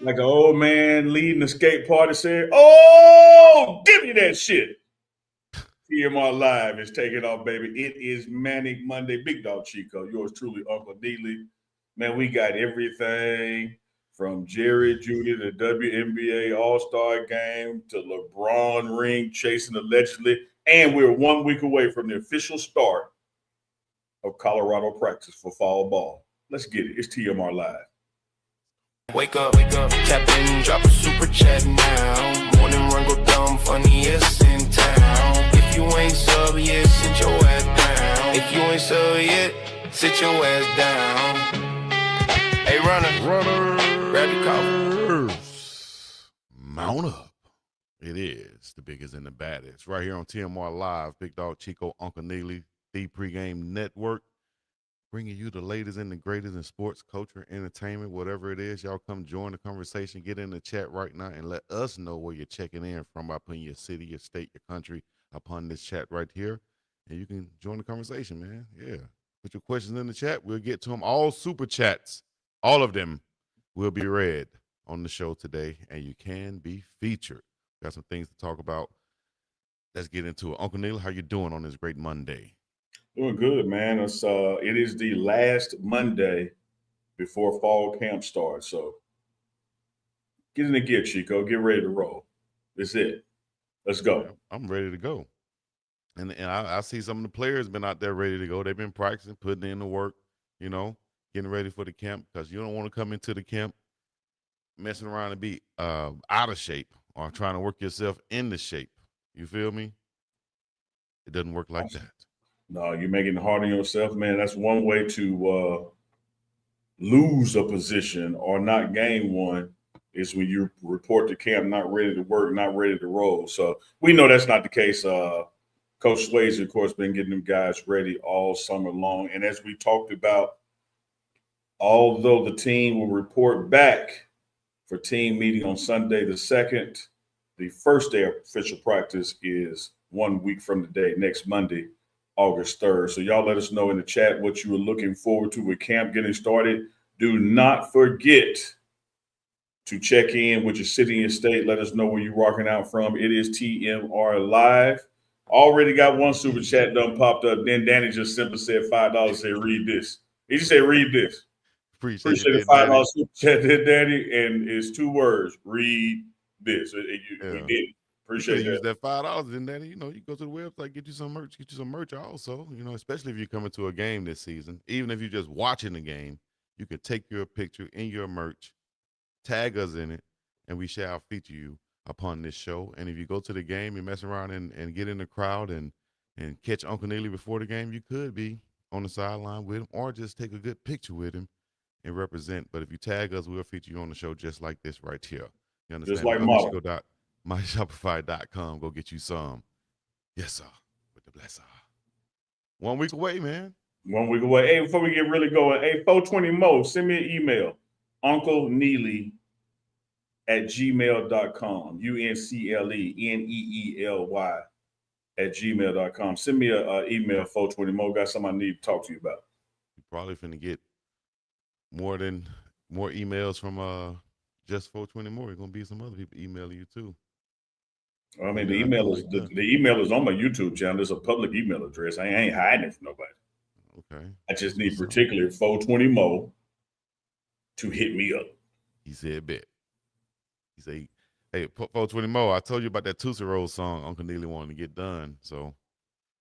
Like an old man leading a skate party said, "Oh, give me that shit." TMR Live is taking off, baby. It is Manic Monday. Big Dog Chico, yours truly, Uncle Neely. Man, we got everything from Jerry Judy to WNBA All-Star Game to LeBron ring chasing allegedly. And we're 1 week away from the official start of Colorado practice for fall ball. Let's get it. It's TMR Live. Wake up, Captain, drop a super chat now. Morning run go dumb, funniest in town. If you ain't sub yet, sit your ass down. If you ain't sub yet, sit your ass down. Hey, runner, grab your coffee. Mount up. It is the biggest and the baddest. Right here on TMR Live, Big Dog Chico, Uncle Neely, the Pregame Network. Bringing you the latest and the greatest in sports, culture, entertainment, whatever it is. Y'all come join the conversation. Get in the chat right now and let us know where you're checking in from by putting your city, your state, your country upon this chat right here. And you can join the conversation, man. Yeah. Put your questions in the chat. We'll get to them. All super chats, all of them will be read on the show today, and you can be featured. Got some things to talk about. Let's get into it. Uncle Neil, how you doing on this great Monday? Doing good, man. It is the last Monday before fall camp starts. So get in the gear, Chico. Get ready to roll. That's it. Let's go. I'm ready to go. And I see some of the players been out there ready to go. They've been practicing, putting in the work, getting ready for the camp, because you don't want to come into the camp messing around and be out of shape or trying to work yourself into shape. You feel me? It doesn't work like that. No, you're making it hard on yourself, man. That's one way to lose a position or not gain one, is when you report to camp not ready to work, not ready to roll. So we know that's not the case. Coach Swayze, of course, been getting them guys ready all summer long. And as we talked about, although the team will report back for team meeting on Sunday the 2nd, the first day of official practice is 1 week from today, next Monday, August 3rd. So y'all let us know in the chat what you are looking forward to with camp getting started. Do not forget to check in with your city and state. Let us know where you're rocking out from. It is TMR Live. Already got one super chat done popped up. Then Danny just simply said $5, said read this. He just said read this. Appreciate the $5 super chat there, Danny. And it's 2 words, read this. We did it. Appreciate that. Use that $5 in there. You go to the website, get you some merch also. Especially if you're coming to a game this season. Even if you're just watching the game, you can take your picture in your merch, tag us in it, and we shall feature you upon this show. And if you go to the game and mess around and get in the crowd and catch Uncle Neely before the game, you could be on the sideline with him or just take a good picture with him and represent. But if you tag us, we'll feature you on the show just like this right here. You understand? Just like model. MyShopify.com. Go get you some. Yes, sir. With the bless. 1 week away, man. 1 week away. Hey, before we get really going, hey, 420 Mo, send me an email. UncleNeely@gmail.com. UncleNeely@gmail.com. Send me an email, 420 Mo. Got something I need to talk to you about. You're probably finna get more emails from just 420 more. There's gonna be some other people emailing you too. I mean, the email is on my YouTube channel. There's a public email address. I ain't hiding it from nobody. Okay. I just need particularly 420 Mo to hit me up. He said bet. He said, hey, 420 Mo, I told you about that Tootsie Roll song Uncle Neely wanted to get done. So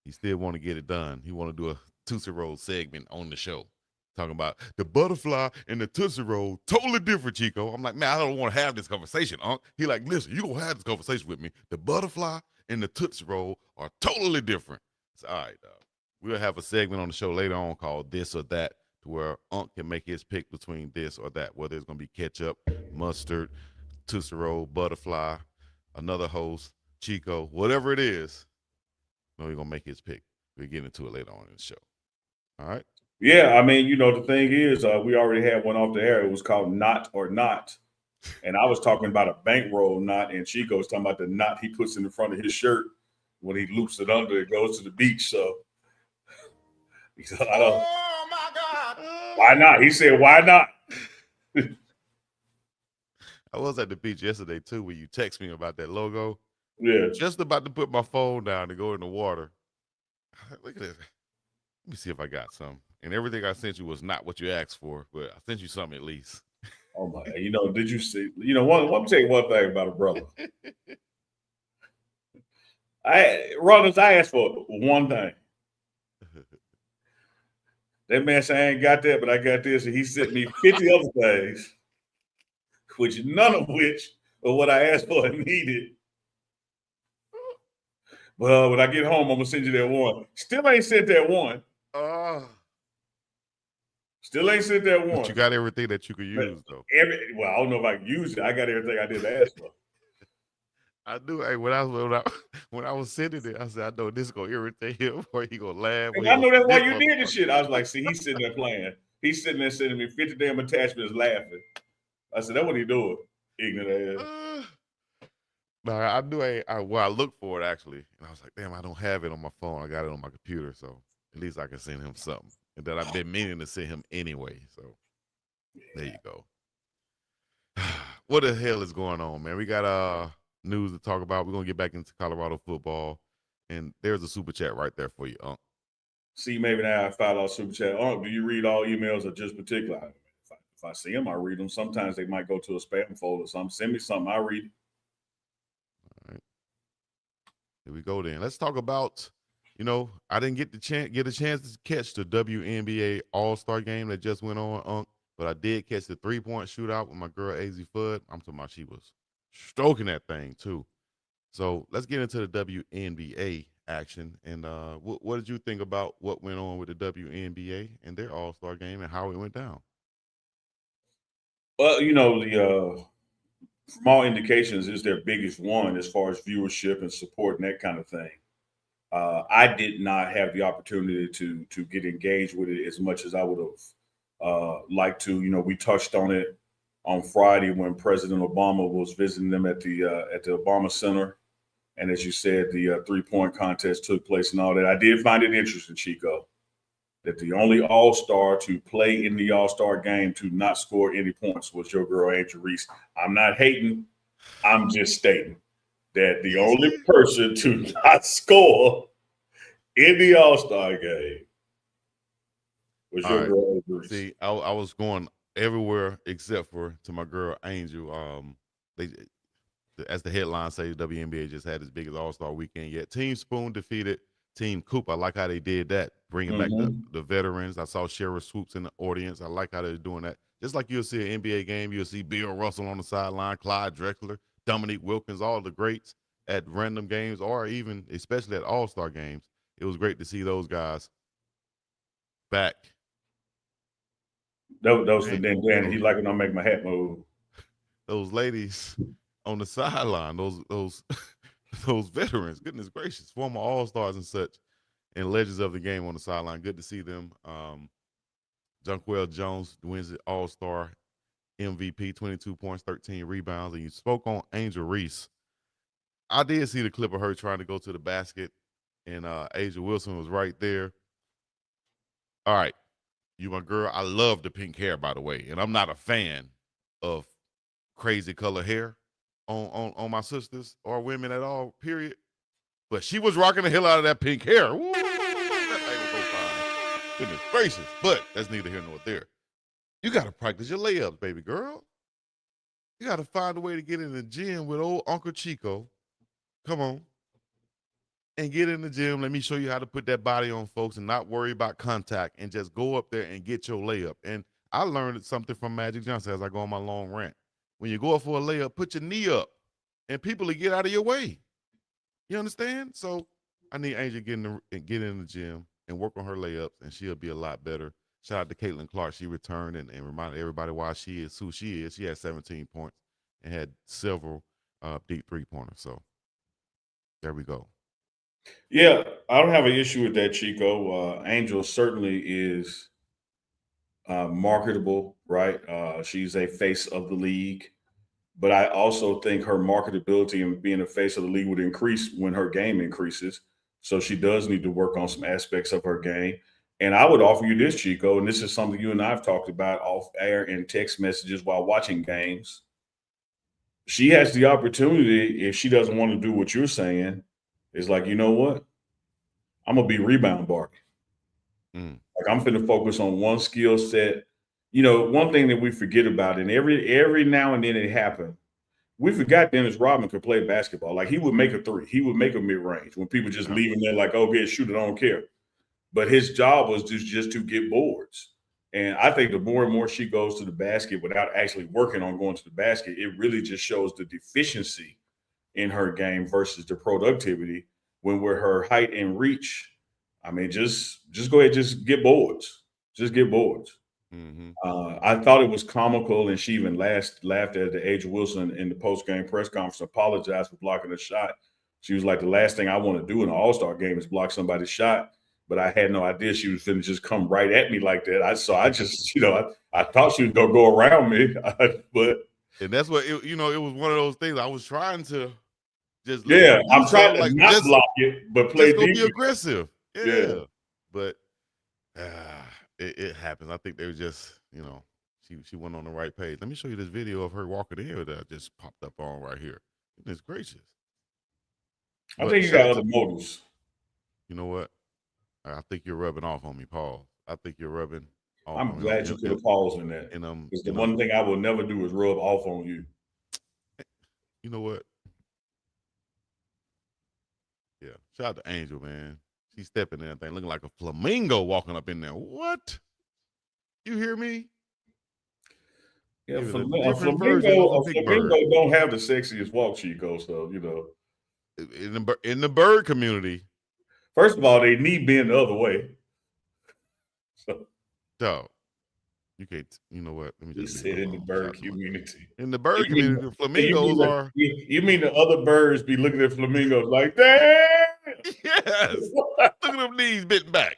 he still want to get it done. He want to do a Tootsie Roll segment on the show. Talking about the butterfly and the Tootsie Roll, totally different, Chico. I'm like, man, I don't want to have this conversation, Unc. He like, listen, you gonna have this conversation with me. The butterfly and the Tootsie Roll are totally different. It's all right, dog. We'll have a segment on the show later on called This or That, to where Unc can make his pick between this or that, whether it's gonna be ketchup, mustard, Tootsie Roll, butterfly, another host, Chico, whatever it is. He's gonna make his pick. We'll get into it later on in the show. All right. Yeah, I mean, the thing is, we already had one off the air. It was called Not or Not. And I was talking about a bankroll knot, and Chico was talking about the knot he puts in the front of his shirt. When he loops it under, it goes to the beach. So, Oh, my God. Why not? He said, why not? I was at the beach yesterday too when you text me about that logo. Yeah. Just about to put my phone down to go in the water. Look at this. Let me see if I got some. And everything I sent you was not what you asked for, but I sent you something at least. Oh my, did you see? Let me tell you one thing about a brother. I asked for one thing. That man said I ain't got that, but I got this, and he sent me 50 other things, which none of which are what I asked for and needed. Well, when I get home, I'm gonna send you that one. Still ain't sent that one. Still ain't sent that one. But you got everything that you could use, though. Well, I don't know if I can use it. I got everything I didn't ask for. I do. Hey, when I was sending it, I said, I know this is gonna irritate him, or he gonna laugh. And I know that's why you did the shit. I was like, see, he's sitting there playing. He's sitting there sending me 50 damn attachments, laughing. I said, that's what he doing, ignorant ass. No, I knew. I looked for it actually, and I was like, damn, I don't have it on my phone. I got it on my computer, so at least I can send him something. And that I've been meaning to send him anyway. So there you go. What the hell is going on, man? We got news to talk about. We're gonna get back into Colorado football, and there's a super chat right there for you, Unc. See, maybe now I $5 super chat. Unc, do you read all emails or just particular? If I see them, I read them. Sometimes they might go to a spam folder. Some send me something, I read. All right, here we go. Then let's talk about. I didn't get a chance to catch the WNBA All-Star game that just went on, Unc, but I did catch the 3-point shootout with my girl AZ Fudd. I'm talking about she was stroking that thing too. So let's get into the WNBA action. And what did you think about what went on with the WNBA and their All-Star game and how it went down? Well, the from all indications is their biggest one as far as viewership and support and that kind of thing. I did not have the opportunity to get engaged with it as much as I would have liked to. We touched on it on Friday when President Obama was visiting them at the Obama Center, and as you said, the 3-point contest took place and all that. I did find it interesting, Chico, that the only All-Star to play in the All-Star game to not score any points was your girl Angel Reese. I'm not hating. I'm just stating that the only person to not score in the All-Star game was your girl Angel Reese. See, I was going everywhere except for to my girl Angel. As the headline says, WNBA just had its biggest All-Star weekend yet. Team Spoon defeated Team Coop. I like how they did that, bringing back the veterans. I saw Shara Swoops in the audience. I like how they're doing that. Just like you'll see an NBA game, you'll see Bill Russell on the sideline, Clyde Drexler, Dominique Wilkins, all the greats at random games, or even especially at All-Star games. It was great to see those guys back. That was for Dan. He like when I make my hat move. Those ladies on the sideline, those those veterans, goodness gracious, former All-Stars and such, and legends of the game on the sideline. Good to see them. Jonquel Jones wins the All-Star MVP, 22 points, 13 rebounds. And you spoke on Angel Reese. I did see the clip of her trying to go to the basket, and Asia Wilson was right there. All right, you my girl. I love the pink hair, by the way, and I'm not a fan of crazy color hair on my sisters or women at all, period. But she was rocking the hell out of that pink hair. Woo, that thing was so fine. Goodness gracious. But that's neither here nor there. You got to practice your layups, baby girl. You got to find a way to get in the gym with old Uncle Chico. Come on. And get in the gym. Let me show you how to put that body on, folks, and not worry about contact and just go up there and get your layup. And I learned something from Magic Johnson as I go on my long rant. When you go up for a layup, put your knee up, and people will get out of your way. You understand? So I need Angel to get in the gym and work on her layups, and she'll be a lot better. Shout out to Caitlin Clark. She returned and reminded everybody why she is who she is. She had 17 points and had several deep three-pointers. So there we go. Yeah, I don't have an issue with that, Chico. Angel certainly is marketable, right? She's a face of the league. But I also think her marketability and being a face of the league would increase when her game increases. So she does need to work on some aspects of her game. And I would offer you this, Chico, and this is something you and I have talked about off air in text messages while watching games. she has the opportunity, if she doesn't want to do what you're saying, is like, you know what? I'm gonna be rebound barking. Mm. Like I'm finna focus on one skill set. You know, one thing that we forget about, and every now and then it happened. We forgot Dennis Rodman could play basketball. Like he would make a three, he would make a mid range when people just Yeah. leave him there, like, oh, get shoot it, I don't care. But his job was just to get boards. And I think the more and more she goes to the basket without actually working on going to the basket, it really just shows the deficiency in her game versus the productivity when with her height and reach. I mean, just go ahead, just get boards. Just get boards. Mm-hmm. I thought it was comical, and she even laughed at the Age Wilson in the post game press conference, apologized for blocking a shot. She was like, "The last thing I want to do in an All Star game is block somebody's shot." But I had no idea she was going to just come right at me like that. I just, I thought she was going to go around me, but And that's what it was one of those things. I was trying to just let yeah, her do I'm trying something, to like not block it, but play just go be defense. aggressive. Yeah. Yeah. But it happens. I think they were just, she went on the right page. Let me show you this video of her walking in that just popped up on right here. Goodness gracious. I But think you shout got out other motives. You know what? I think you're rubbing off on me, Paul. I think you're rubbing off I'm on me. glad you put a pause in that. And Because the one thing I will never do is rub off on you. you know what? Yeah. Shout out to Angel, man. She's stepping in that thing looking like a flamingo walking up in there. What? You hear me? Yeah, Give it a a different version of a big bird. flamingo don't have the sexiest walk, Chico. So In the bird community, first of all, they need being the other way. So dog, you can't. You know what? Let me you just said leave in it the alone. bird community. In the bird community, the flamingos are. You mean the other birds be looking at flamingos like, damn? Yes. Look at them knees bent back.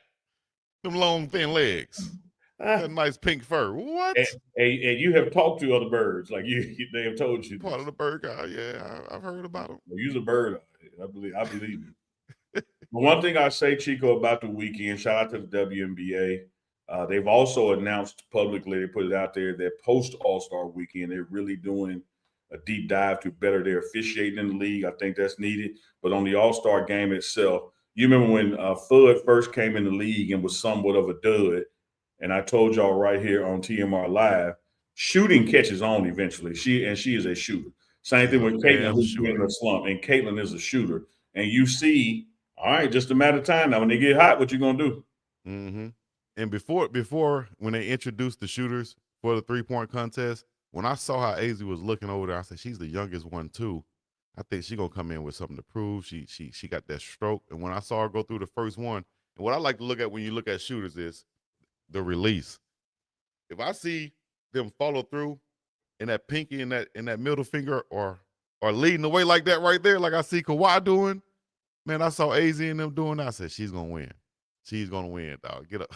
Them long, thin legs. That nice pink fur. What? And you have talked to other birds, like they have told you. Part of the bird guy. Yeah, I've heard about them. Use a bird. I believe you. But one thing I say, Chico, about the weekend, shout out to the WNBA. They've also announced publicly, they put it out there, that post All-Star weekend, they're really doing a deep dive to better their officiating in the league. I think that's needed. But on the All-Star game itself, you remember when Fudd first came in the league and was somewhat of a dud, and I told y'all right here on TMR Live, shooting catches on eventually. She is a shooter. Same thing with Caitlin, who's been in a slump, and Caitlin is a shooter. And you see, all right, just a matter of time now. When they get hot, what you gonna do? Mm-hmm. And before when they introduced the shooters for the 3-point contest, when I saw how AZ was looking over there, I said she's the youngest one too. I think she's gonna come in with something to prove. She got that stroke. And when I saw her go through the first one, and what I like to look at when you look at shooters is the release. If I see them follow through and that pinky and that middle finger or leading the way like that right there, like I see Kawhi doing, man, I saw AZ and them doing that. I said, she's gonna win. She's gonna win, dog. Get up.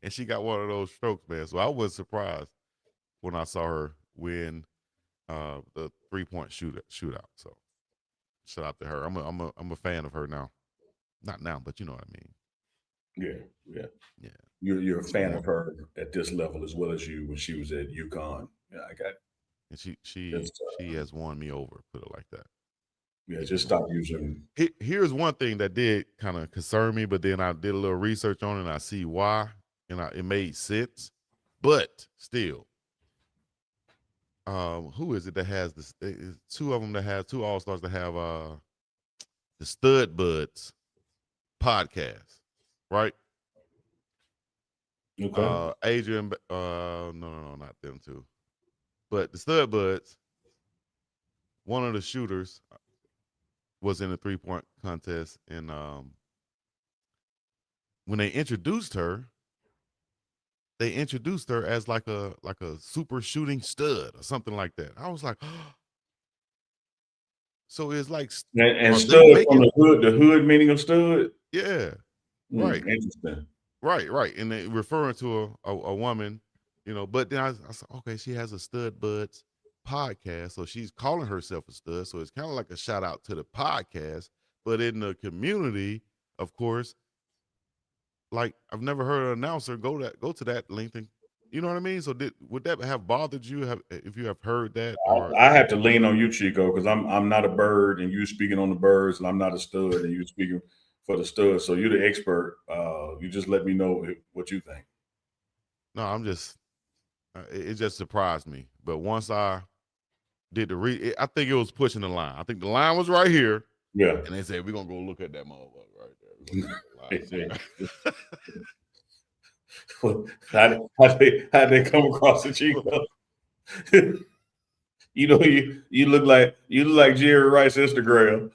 And she got one of those strokes, man. So I was surprised when I saw her win the 3-point shootout. So shout out to her. I'm a fan of her now. Not now, but you know what I mean. Yeah. Yeah. You're a fan of her at this level as well as you when she was at UConn. Yeah, I got. And she has won me over. Put it like that. Yeah, just stop using. Here's one thing that did kind of concern me, but then I did a little research on it and I see why, and it made sense. But still, who is it that has this? Two of them that have two All-Stars that have the Stud Buds podcast, right? Okay. Adrian, no, not them two, but the Stud Buds. One of the shooters was in a 3-point contest, and when they introduced her as like a super shooting stud or something like that. I was like, oh. So it's like, and stud from the hood meaning of stud. Yeah, right. Interesting. Right, and they referring to a woman, But then I said, okay, she has a Stud Buds podcast, so she's calling herself a stud. So it's kind of like a shout out to the podcast, but in the community, of course, like I've never heard an announcer go to that length and You know what I mean? So would that have bothered you if you have heard that or I have to lean on you, Chico, because I'm not a bird, and you speaking on the birds, and I'm not a stud, and you speaking for the stud. So you're the expert. You just let me know what you think. no? I'm just it just surprised me. But once I did I think it was pushing the line. I think the line was right here, Yeah. and they said we're gonna go look at that motherfucker right there. We're gonna look at that line. How they come across the Chico? You look like Jerry Rice Instagram.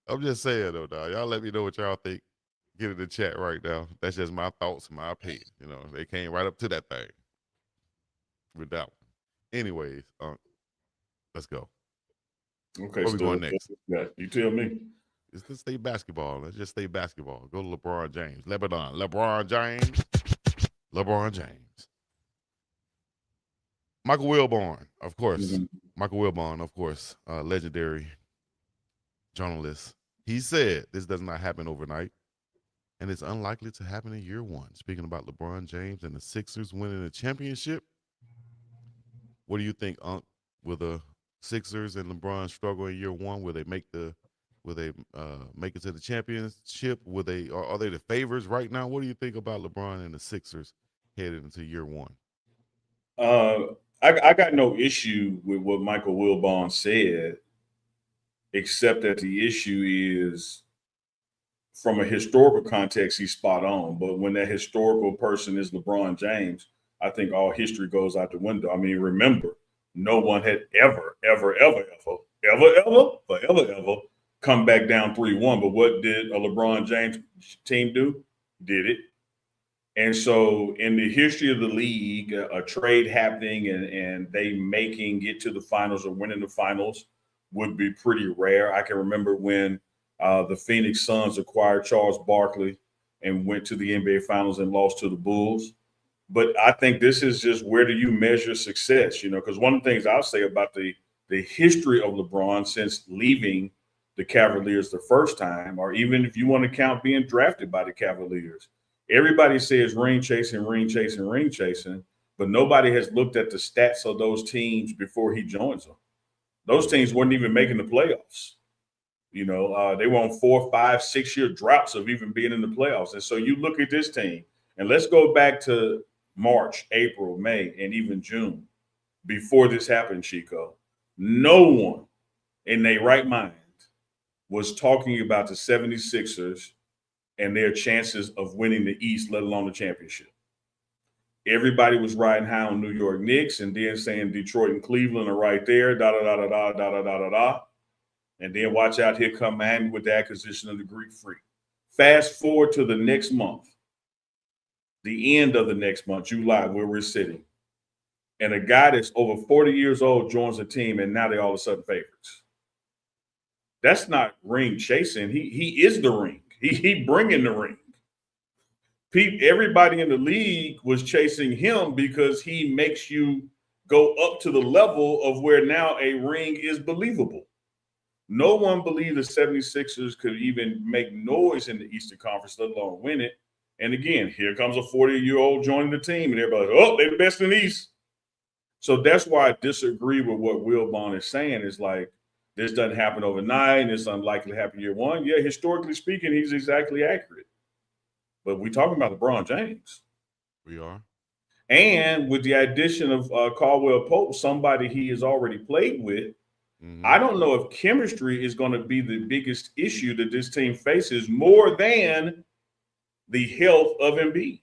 I'm just saying though, dog. Y'all let me know what y'all think. Get in the chat right now. That's just my thoughts, my opinion. You know, they came right up to that thing with that one. Anyways, let's go. Okay, Where we going next? Yeah, you tell me. Let's stay basketball. Let's just stay basketball. Go to LeBron James. LeBron James. LeBron James. Michael Wilbon, of course. Mm-hmm. Michael Wilbon, of course, legendary journalist. He said this does not happen overnight, and it's unlikely to happen in year one. Speaking about LeBron James and the Sixers winning the championship, what do you think, Unc? Will the Sixers and LeBron struggle in year one? Will they make it to the championship? Are they the favorites right now? What do you think about LeBron and the Sixers headed into year one? I got no issue with what Michael Wilbon said, except that the issue is from a historical context, he's spot on. But when that historical person is LeBron James, I think all history goes out the window. I mean, remember, no one had ever come back down 3-1. But what did a LeBron James team do? Did it. And so in the history of the league, a trade happening and they making it to the finals or winning the finals would be pretty rare. I can remember when the Phoenix Suns acquired Charles Barkley and went to the NBA finals and lost to the Bulls. But I think this is just where do you measure success, because one of the things I'll say about the history of LeBron since leaving the Cavaliers the first time, or even if you want to count being drafted by the Cavaliers, everybody says ring chasing, but nobody has looked at the stats of those teams before he joins them. Those teams weren't even making the playoffs. They were on 4, 5, 6-year droughts of even being in the playoffs. And so you look at this team, and let's go back to March, April, May, and even June before this happened, Chico. No one in their right mind was talking about the 76ers and their chances of winning the East, let alone the championship. Everybody was riding high on New York Knicks and then saying Detroit and Cleveland are right there, da-da-da-da-da. And then watch out, here come Miami with the acquisition of the Greek Freak. Fast forward to the next month, the end of the next month, July, where we're sitting. And a guy that's over 40 years old joins the team, and now they're all of a sudden favorites. That's not ring chasing. He is the ring. He bringing the ring. Everybody in the league was chasing him because he makes you go up to the level of where now a ring is believable. No one believed the 76ers could even make noise in the Eastern Conference, let alone win it. And again, here comes a 40-year-old joining the team, and everybody's like, oh, they're the best in the East. So that's why I disagree with what Wilbon is saying. Is like, this doesn't happen overnight, and it's unlikely to happen year one. Yeah, historically speaking, he's exactly accurate. But we're talking about LeBron James. We are. And with the addition of Caldwell Pope, somebody he has already played with, I don't know if chemistry is going to be the biggest issue that this team faces more than the health of Embiid.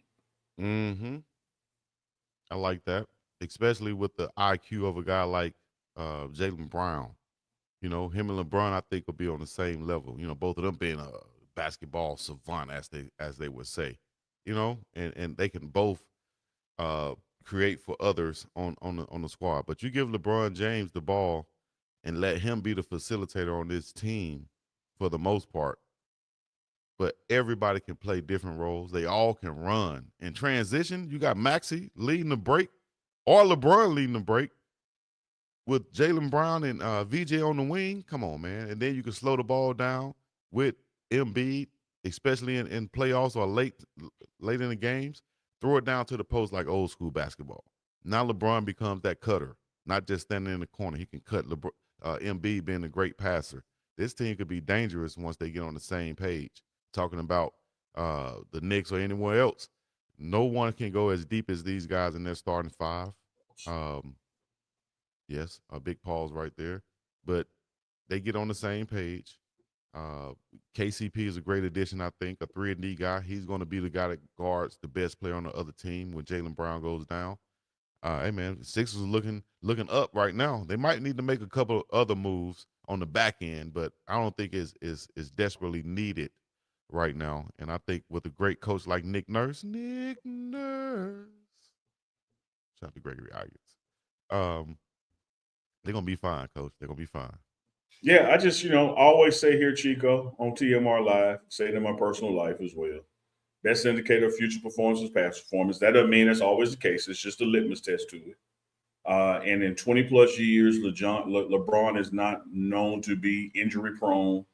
I like that, especially with the IQ of a guy like Jaylen Brown. Him and LeBron, I think, will be on the same level. Both of them being a basketball savant, as they would say. And they can both create for others on the squad. But you give LeBron James the ball and let him be the facilitator on this team for the most part. But everybody can play different roles. They all can run. In transition, you got Maxey leading the break or LeBron leading the break with Jaylen Brown and VJ on the wing. Come on, man. And then you can slow the ball down with Embiid especially in playoffs or late in the games, throw it down to the post like old school basketball. Now LeBron becomes that cutter, not just standing in the corner. He can cut. Embiid being a great passer. This team could be dangerous once they get on the same page. Talking about the Knicks or anyone else, no one can go as deep as these guys in their starting five. Yes, a big pause right there, but they get on the same page. KCP is a great addition, I think, a 3-and-D guy. He's going to be the guy that guards the best player on the other team when Jaylen Brown goes down. Hey man, Sixers are looking up right now. They might need to make a couple other moves on the back end, but I don't think is desperately needed right now. And I think with a great coach like Nick Nurse, shout out to Gregory Isaacs. They're gonna be fine, Coach. They're gonna be fine. Yeah, I just, always say here, Chico, on TMR Live, say it in my personal life as well. Best indicator of future performance is past performance. That doesn't mean that's always the case. It's just a litmus test to it. And in 20-plus years, LeBron is not known to be injury prone,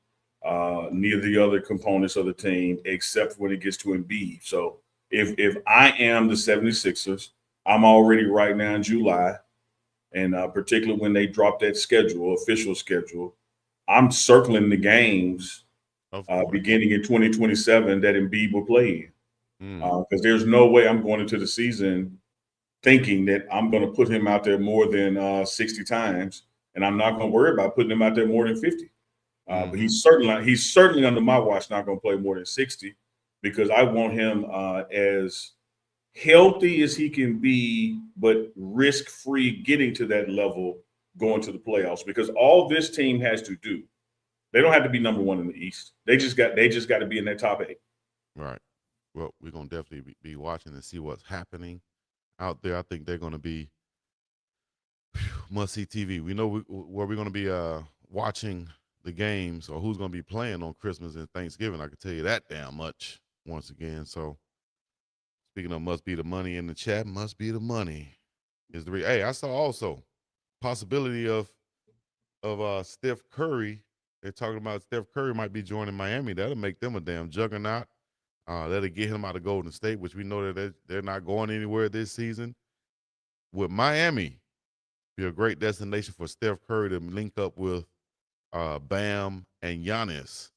near the other components of the team, except when it gets to Embiid. So if I am the 76ers, I'm already right now in July, and particularly when they drop that official schedule, I'm circling the games beginning in 2027 that Embiid will play in. Because there's no way I'm going into the season thinking that I'm going to put him out there more than 60 times, and I'm not going to worry about putting him out there more than 50. But he's certainly under my watch not going to play more than 60, because I want him as healthy as he can be, but risk-free getting to that level going to the playoffs. Because all this team has to do, they don't have to be number one in the East. They just got to be in that top 8. Right. Well, we're gonna definitely be watching and see what's happening out there. I think they're gonna be must-see TV. We know where we're gonna be watching the games, or who's gonna be playing on Christmas and Thanksgiving. I can tell you that damn much once again. So, speaking of must be the money in the chat, must be the money is the hey. I saw also possibility of Steph Curry. They're talking about Steph Curry might be joining Miami. That'll make them a damn juggernaut. That'll get him out of Golden State, which we know that they're not going anywhere this season. Would Miami be a great destination for Steph Curry to link up with Bam and Giannis?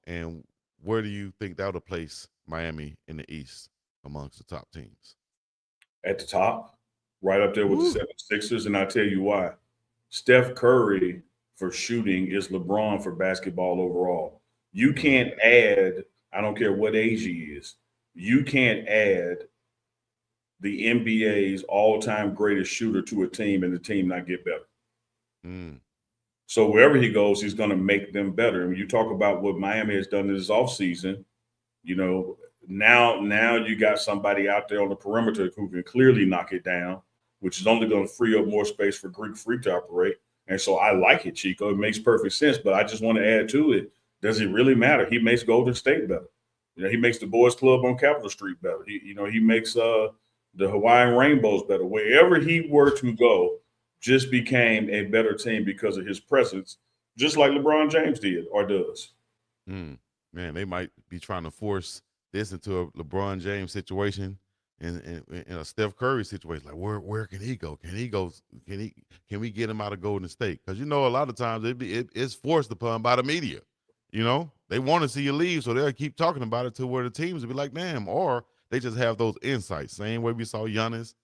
And where do you think that would place Miami in the East amongst the top teams? At the top, right up there with the 76ers, and I'll tell you why. Steph Curry for shooting is LeBron for basketball overall. You can't add, I don't care what age he is, you can't add the NBA's all-time greatest shooter to a team and the team not get better. So wherever he goes, he's going to make them better. And when you talk about what Miami has done this offseason, now you got somebody out there on the perimeter who can clearly knock it down, which is only going to free up more space for Greek Freak to operate. And so I like it, Chico. It makes perfect sense. But I just want to add to it, does it really matter? He makes Golden State better. He makes the Boys Club on Capitol Street better. He makes the Hawaiian Rainbows better. Wherever he were to go, just became a better team because of his presence, just like LeBron James did or does. Man, they might be trying to force this into a LeBron James situation and a Steph Curry situation. Like, where can he go? Can he go? Can we get him out of Golden State? Because a lot of times it's forced upon by the media. They want to see you leave, so they'll keep talking about it to where the teams will be like, damn, or they just have those insights. Same way we saw Giannis,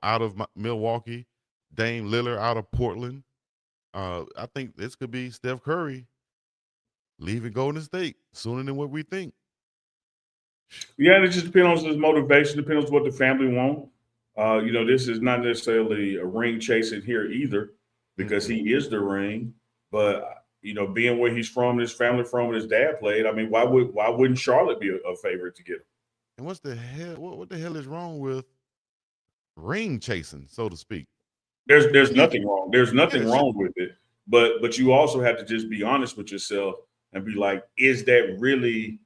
out of Milwaukee, Dame Lillard out of Portland. I think this could be Steph Curry leaving Golden State sooner than what we think. Yeah, it just depends on his motivation, depends on what the family want. This is not necessarily a ring chasing here either, because he is the ring. But being where he's from, his family from, where his dad played, I mean, why wouldn't Charlotte be a favorite to get him? And what's the hell? What the hell is wrong with ring chasing, so to speak? There's nothing wrong. There's nothing wrong with it. But you also have to just be honest with yourself and be like, is that really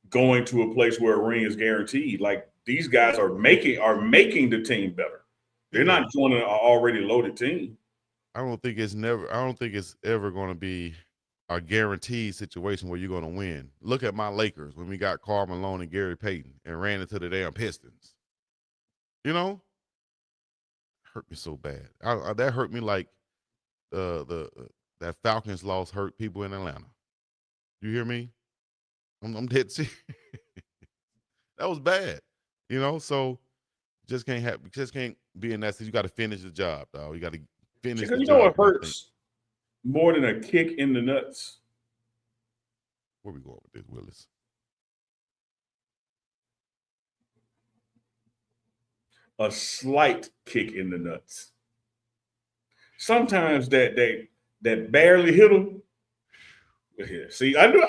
going to a place where a ring is guaranteed? Like, these guys are making the team better. They're not joining an already loaded team. I don't think it's ever going to be a guaranteed situation where you're going to win. Look at my Lakers when we got Karl Malone and Gary Payton and ran into the damn Pistons. You know, hurt me so bad. That hurt me like that Falcons loss hurt people in Atlanta. You hear me? I'm dead serious. That was bad. You know, so just can't be in that. You got to finish the job, dog. You got to finish the You know job. what hurts more than a kick in the nuts? Where we going with this, Willis? A slight kick in the nuts. Sometimes that barely hit him. Yeah, see, I knew.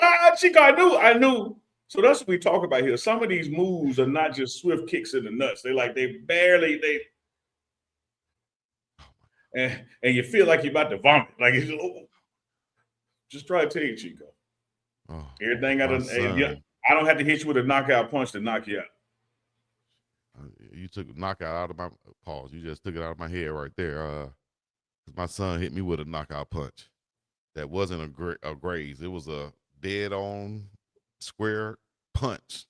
So that's what we talk about here. Some of these moves are not just swift kicks in the nuts. And you feel like you're about to vomit. Like just try to tell you, Chico. Oh, Everything I don't have to hit you with a knockout punch to knock you out. You took a knockout out of my pause. You just took it out of my head right there. My son hit me with a knockout punch. That wasn't a graze. It was a dead on square punch.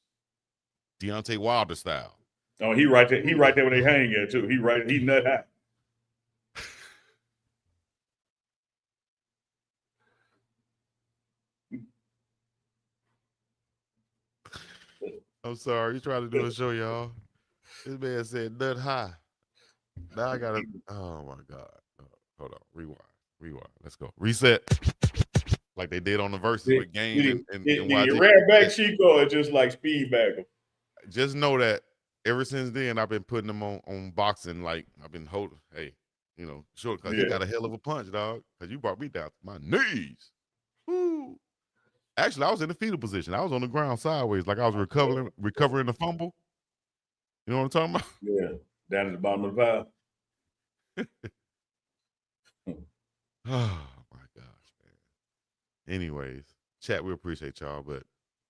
Deontay Wilder style. Oh, he right there. He right there where they hang at too. He nut high. I'm sorry. You trying to do a show, y'all. This man said nut high. Now I gotta. Oh my God. Hold on. Rewind. Let's go. Reset. Like they did on the verses with Game and YG. You ran back Chico and just like speed back him. Just know that ever since then I've been putting him on boxing. Like I've been holding. Hey, you know, sure, because he got a hell of a punch, dog. Because you brought me down to my knees. Woo. Actually, I was in the fetal position. I was on the ground sideways, like I was recovering the fumble. You know what I'm talking about? Yeah, down at the bottom of the pile. Oh my gosh, man. Anyways, chat, we appreciate y'all, but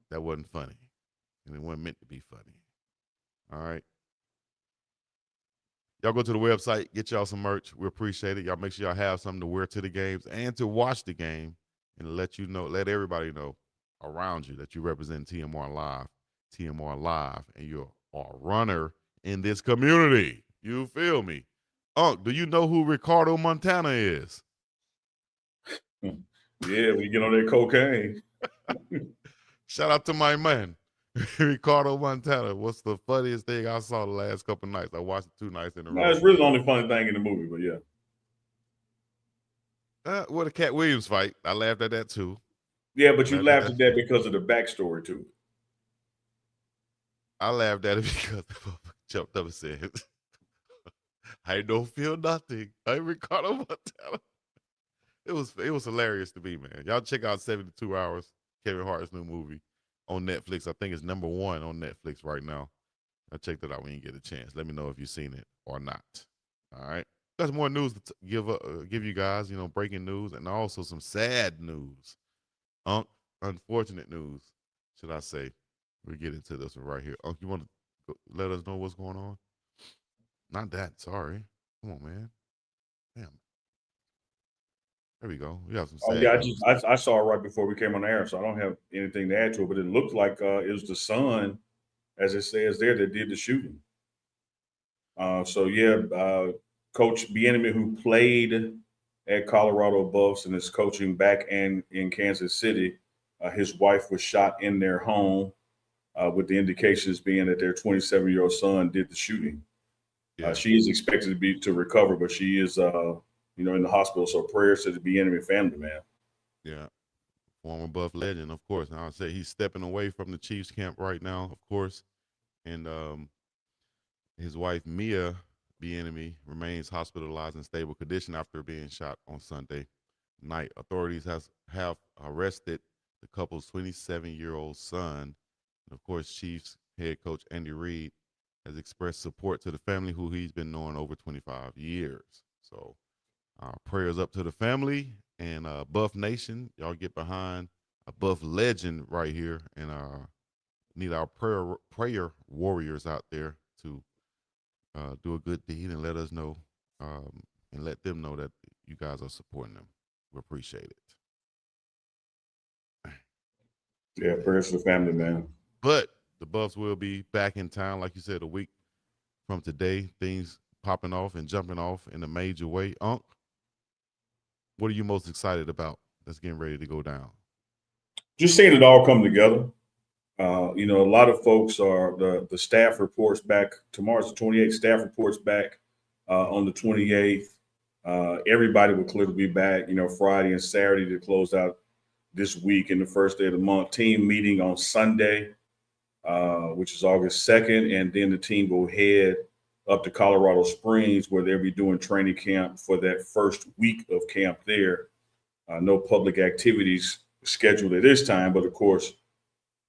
that wasn't funny. And it wasn't meant to be funny. All right. Y'all go to the website, get y'all some merch. We appreciate it. Y'all make sure y'all have something to wear to the games and to watch the game and let everybody know around you that you represent TMR Live, and you're a runner in this community. You feel me? Unc, do you know who Ricardo Montana is? Yeah, we get on that cocaine. Shout out to my man, Ricardo Montana. What's the funniest thing I saw the last couple nights? I watched it 2 nights in a row. That's really the only funny thing in the movie, but yeah. Well, the Cat Williams fight. I laughed at that too. Yeah, but you laughed at that because of the backstory to it. I laughed at it because jumped up and said, I don't feel nothing. I'm Ricardo Montana. It was hilarious to me, man. Y'all check out 72 Hours, Kevin Hart's new movie on Netflix. I think it's #1 on Netflix right now. I checked it out when you get a chance. Let me know if you've seen it or not. All right. Got more news to give you guys, breaking news and also some sad news. Unfortunate news, should I say. We'll get into this one right here. You want to let us know what's going on? Not that, sorry. Come on, man. Damn. There we go. We got some sad news. I saw it right before we came on the air, so I don't have anything to add to it, but it looked like it was the son, as it says there, that did the shooting. Coach Bieniemy, who played at Colorado Buffs and is coaching back in Kansas City, his wife was shot in their home, with the indications being that their 27-year-old son did the shooting. Yeah. She is expected to recover, but she is, in the hospital. So prayers to the Bieniemy family, man. Yeah. Former Buff legend, of course. Now I say he's stepping away from the Chiefs camp right now, of course. And his wife, Mia Bieniemy, remains hospitalized in stable condition after being shot on Sunday night. Authorities have arrested the couple's 27-year-old son. And of course, Chiefs head coach Andy Reid has expressed support to the family who he's been knowing over 25 years. So prayers up to the family and Buff Nation. Y'all get behind a Buff legend right here, and need our prayer warriors out there to do a good deed and let us know and let them know that you guys are supporting them. We appreciate it. Yeah, prayers to the family, man. But the Buffs will be back in town, like you said, a week from today. Things popping off and jumping off in a major way. Unc, what are you most excited about that's getting ready to go down? Just seeing it all come together. A lot of folks are the staff reports back tomorrow's the 28th. Staff reports back on the 28th. Everybody will clearly be back. Friday and Saturday to close out this week and the first day of the month. Team meeting on Sunday, which is August 2nd, and then the team will head up to Colorado Springs where they'll be doing training camp for that first week of camp there. No public activities scheduled at this time, but of course,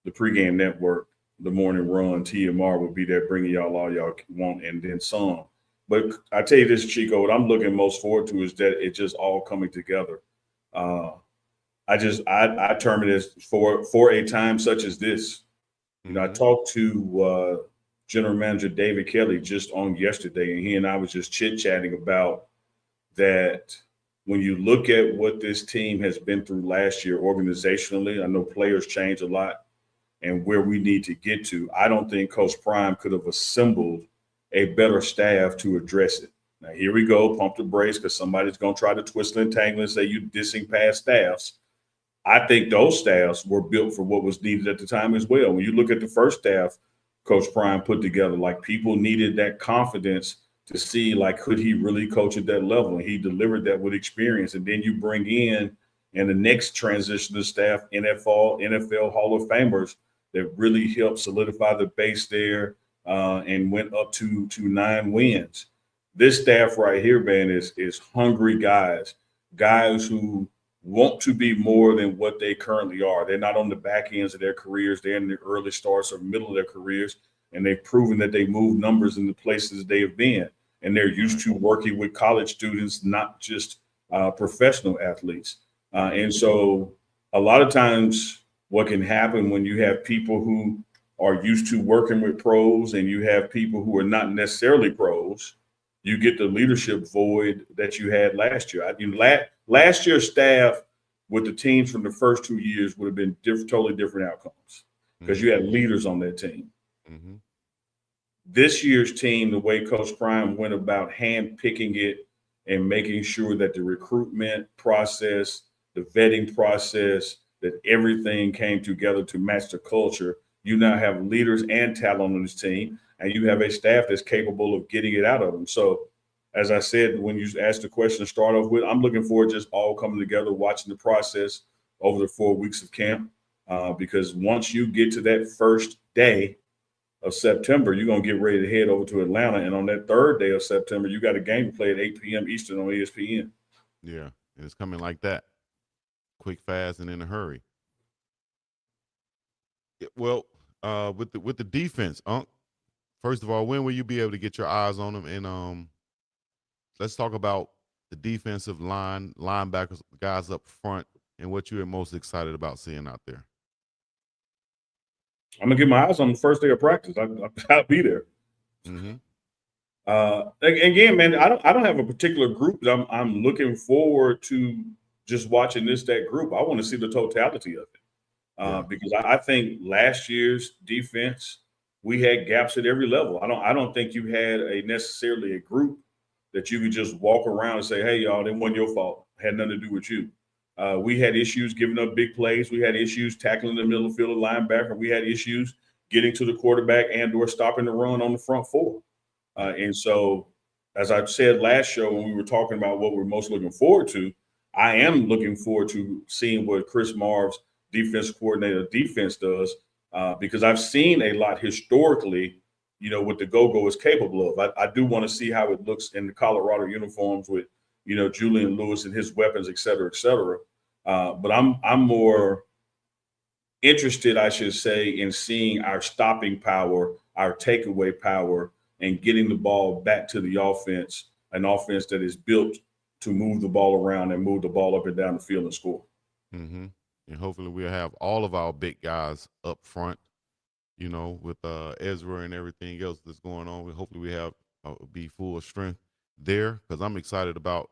the pregame network, the morning run, TMR will be there bringing y'all all y'all want and then some. But I tell you this, Chico, what I'm looking most forward to is that it just all coming together. I term it as for a time such as this. I talked to General Manager David Kelly just on yesterday, and he and I was just chit-chatting about that. When you look at what this team has been through last year organizationally, I know players change a lot, and where we need to get to, I don't think Coach Prime could have assembled a better staff to address it. Now, here we go, pump the brakes, because somebody's going to try to twist and tangle and say you're dissing past staffs. I think those staffs were built for what was needed at the time as well. When you look at the first staff Coach Prime put together, like people needed that confidence to see, like, could he really coach at that level? And he delivered that with experience. And then you bring in the next transition of staff, NFL Hall of Famers that really helped solidify the base there and went up to 9 wins. This staff right here, man, is hungry guys who want to be more than what they currently are. They're not on the back ends of their careers. They're in the early starts or middle of their careers, and they've proven that they move numbers in the places they have been. And they're used to working with college students, not just professional athletes. And so a lot of times what can happen when you have people who are used to working with pros and you have people who are not necessarily pros, you get the leadership void that you had last year. Last year's staff with the teams from the first 2 years would have been totally different outcomes because you had leaders on that team. Mm-hmm. This year's team, the way Coach Prime went about hand-picking it and making sure that the recruitment process, the vetting process, that everything came together to match the culture. You now have leaders and talent on this team, and you have a staff that's capable of getting it out of them. So, as I said, when you asked the question to start off with, I'm looking forward to just all coming together, watching the process over the 4 weeks of camp, because once you get to that first day of September, you're going to get ready to head over to Atlanta. And on that third day of September, you got a game to play at 8 p.m. Eastern on ESPN. Yeah, and it's coming like that. Quick, fast, and in a hurry. Well, with the defense, Unc, first of all, when will you be able to get your eyes on them? And let's talk about the defensive line, linebackers, guys up front, and what you're most excited about seeing out there. I'm gonna get my eyes on the first day of practice. I'll be there. Mm-hmm. Again, man, I don't have a particular group that I'm looking forward to just watching that group. I want to see the totality of it because I think last year's defense, we had gaps at every level. I don't think you had necessarily a group that you could just walk around and say, hey, y'all, it wasn't your fault. It had nothing to do with you. We had issues giving up big plays. We had issues tackling the middle field of linebacker. We had issues getting to the quarterback and or stopping the run on the front four. And so, as I said last show when we were talking about what we're most looking forward to, I am looking forward to seeing what Chris Marv's defense coordinator defense does because I've seen a lot historically, what the Go-Go is capable of. I do want to see how it looks in the Colorado uniforms with, Julian Lewis and his weapons, et cetera, et cetera. But I'm more interested, I should say, in seeing our stopping power, our takeaway power, and getting the ball back to the offense, an offense that is built to move the ball around and move the ball up and down the field and score. Mm-hmm. And hopefully we'll have all of our big guys up front, with Ezra and everything else that's going on. Hopefully we have be full of strength there because I'm excited about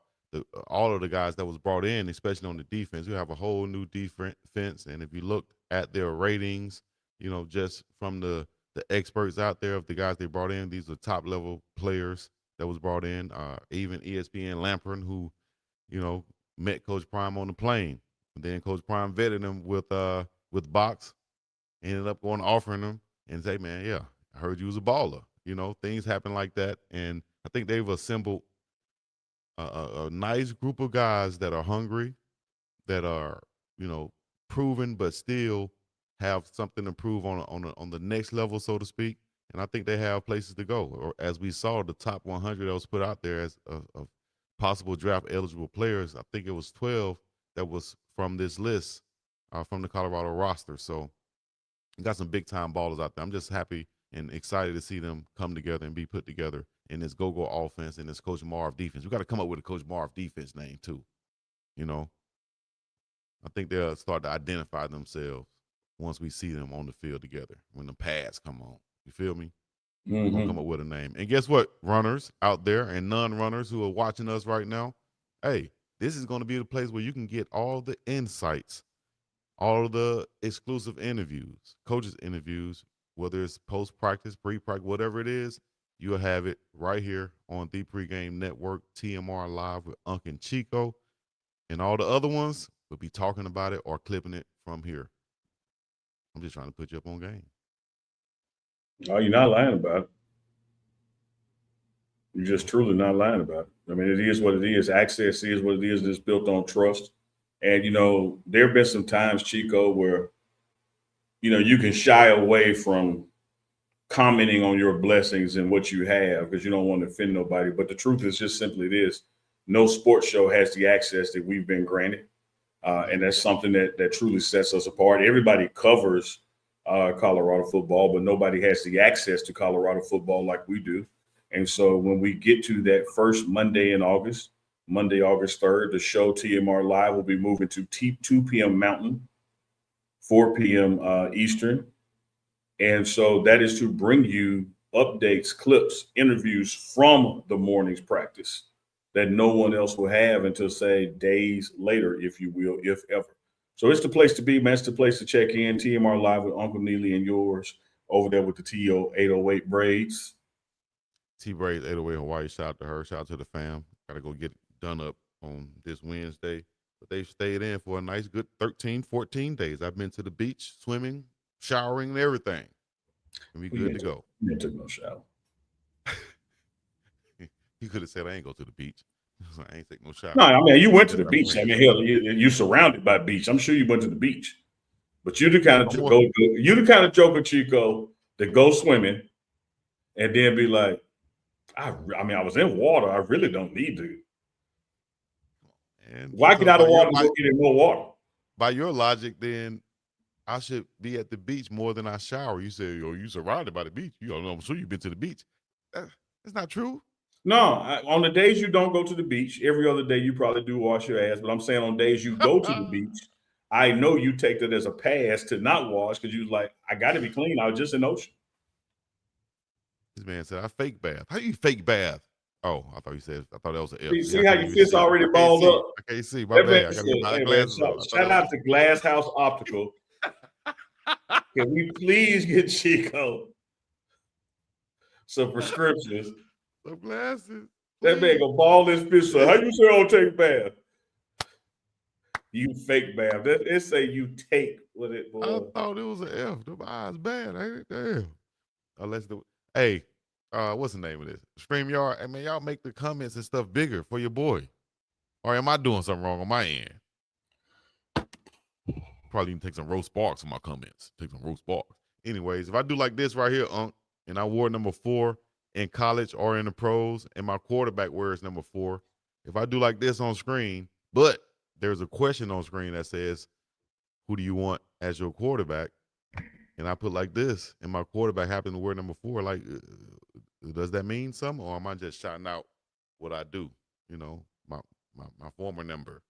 all of the guys that was brought in, especially on the defense. You have a whole new defense, and if you look at their ratings, just from the experts out there of the guys they brought in, these are top level players that was brought in. Even ESPN Lamprin, who met Coach Prime on the plane, and then Coach Prime vetted him with Box, ended up going offering him and say, man, yeah, I heard you was a baller. Things happen like that, and I think they've assembled a nice group of guys that are hungry, that are proven, but still have something to prove on the next level, so to speak. And I think they have places to go. Or as we saw, the top 100 that was put out there as of possible draft eligible players, I think it was 12 that was from this list, from the Colorado roster. So you got some big time ballers out there. I'm just happy and excited to see them come together and be put together in this go-go offense and this Coach Marv defense. We got to come up with a Coach Marv defense name too. I think they'll start to identify themselves once we see them on the field together, when the pads come on. You feel me? We're going to come up with a name. And guess what, runners out there and non-runners who are watching us right now, hey, this is going to be the place where you can get all the insights, all of the exclusive interviews, coaches' interviews, whether it's post-practice, pre-practice, whatever it is, you'll have it right here on the Pregame Network, TMR Live with Unc and Chico. And all the other ones, we'll be talking about it or clipping it from here. I'm just trying to put you up on game. Oh, you're not lying about it. You're just truly not lying about it. I mean, it is what it is. Access is what it is. It's built on trust. And, there have been some times, Chico, where, you can shy away from commenting on your blessings and what you have because you don't want to offend nobody. But the truth is just simply this. No sports show has the access that we've been granted. And that's something that truly sets us apart. Everybody covers Colorado football, but nobody has the access to Colorado football like we do. And so when we get to that first Monday in August, Monday, August 3rd, the show TMR Live will be moving to 2 p.m. Mountain, 4 p.m. Eastern. And so that is to bring you updates, clips, interviews from the morning's practice that no one else will have until, say, days later, if you will, if ever. So it's the place to be, man. It's the place to check in. TMR Live with Uncle Neely and yours over there with the TO 808 braids. T-Braids 808 Hawaii. Shout out to her. Shout out to the fam. Got to go get it done up on this Wednesday. But they stayed in for a nice, good 13, 14 days. I've been to the beach, swimming, showering, and everything. And we good to go. You didn't take no shower. You could have said, I ain't go to the beach. I ain't take no shower. No, I mean, you went to the beach. I mean, hell, you're surrounded by beach. I'm sure you went to the beach. But you're the kind of joker, Chico, that go swimming and then be like, I was in water. I really don't need to. And why get out of water and go get in more water? By your logic, then I should be at the beach more than I shower. You say, you surrounded by the beach. I'm sure you've been to the beach. That's not true. No, on the days you don't go to the beach, every other day you probably do wash your ass. But I'm saying on days you go to the beach, I know you take that as a pass to not wash because you're like, I got to be clean. I was just in the ocean. This man said, I fake bath. How you fake bath? Oh, I thought that was an F. See how your fist already balled up? I can't see. My bad. I got to get my glasses on. Shout out to Glass House Optical. Can we please get Chico some prescriptions? Some glasses. That man gonna ball his fist up. How you say I don't take bath? You fake bath. It say you take with it, boy. I thought it was an F. Them eyes bad, ain't it? Damn. Hey, what's the name of this? StreamYard. Hey, man, y'all make the comments and stuff bigger for your boy. Or am I doing something wrong on my end? Probably need to take some roast barks in my comments. Take some roast barks. Anyways, if I do like this right here, and I wore number 4 in college or in the pros, and my quarterback wears number 4, if I do like this on screen, but there's a question on screen that says, who do you want as your quarterback? And I put like this, and my quarterback happened to wear number 4. Like, does that mean something, or am I just shouting out what I do? My former number.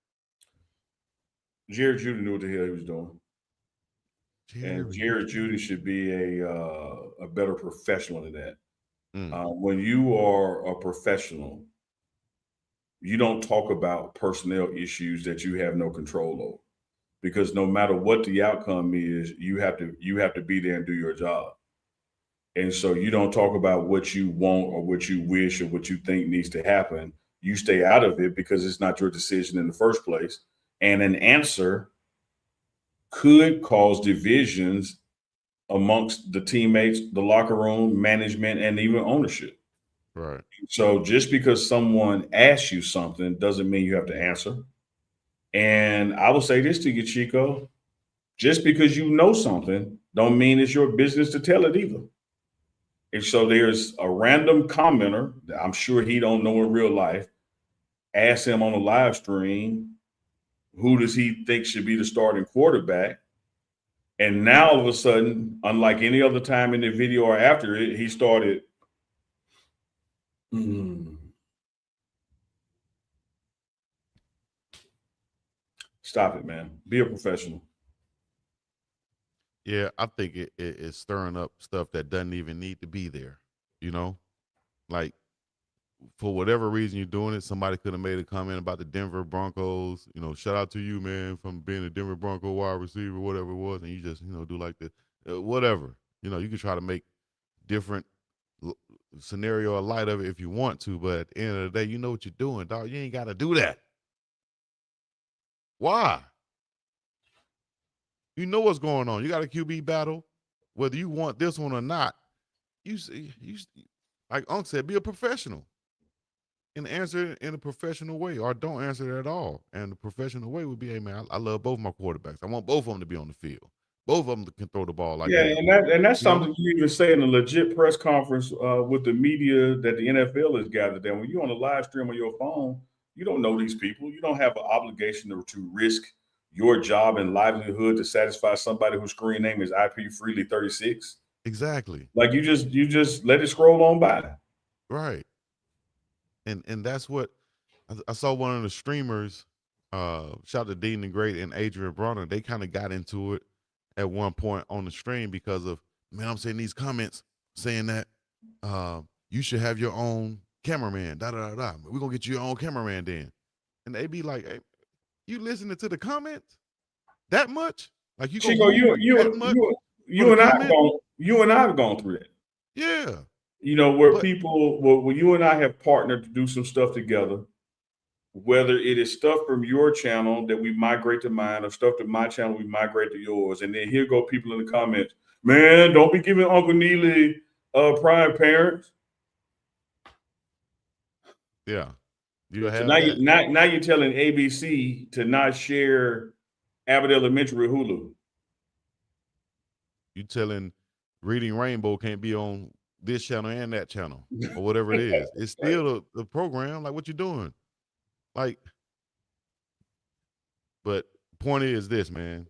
Jared Judy knew what the hell he was doing. And Jared Judy should be a better professional than that. When you are a professional, you don't talk about personnel issues that you have no control over, because no matter what the outcome is, you have to be there and do your job. And so you don't talk about what you want or what you wish or what you think needs to happen. You stay out of it because it's not your decision in the first place. And an answer could cause divisions amongst the teammates, the locker room, management, and even ownership. Right. So just because someone asks you something doesn't mean you have to answer. And I will say this to you, Chico: just because you know something don't mean it's your business to tell it either. And so there's a random commenter that I'm sure he don't know in real life, ask him on a live stream, who does he think should be the starting quarterback? And now all of a sudden, unlike any other time in the video or after it, he started, Stop it, man. Be a professional. Yeah, I think it's stirring up stuff that doesn't even need to be there. You know, like for whatever reason you're doing it, somebody could have made a comment about the Denver Broncos. You know, shout out to you, man, from being a Denver Bronco wide receiver, whatever it was, and you just do like this, whatever. You know, you can try to make different scenario or light of it if you want to, but at the end of the day, you know what you're doing, dog. You ain't got to do that. Why? You know what's going on. You got a QB battle, whether you want this one or not. You like Unc said, be a professional and answer it in a professional way, or don't answer it at all. And the professional way would be, hey man, I love both my quarterbacks. I want both of them to be on the field. Both of them can throw the ball like Yeah, that. and that's something you even say in a legit press conference with the media that the NFL has gathered. That when you're on a live stream on your phone, you don't know these people. You don't have an obligation to risk your job and livelihood to satisfy somebody whose screen name is IP Freely 36. Exactly. Like you just let it scroll on by. Right. And that's what I saw. One of the streamers, shout out to Dean the Great and Adrian Bronner, they kind of got into it at one point on the stream because of, man, I'm saying these comments saying that you should have your own cameraman, da-da-da-da. We're going to get you your own cameraman then. And they be like, hey, you listening to the comments that much? Like you Chico, you and I have gone through that. Yeah. You know, where you and I have partnered to do some stuff together, whether it is stuff from your channel that we migrate to mine or stuff to my channel we migrate to yours. And then here go people in the comments, man, don't be giving Uncle Neely prime parents. Yeah. So now you're telling ABC to not share Abbott Elementary with Hulu. You telling Reading Rainbow can't be on this channel and that channel or whatever it is. It's still the program. Like, what you doing? Like, but point is this, man.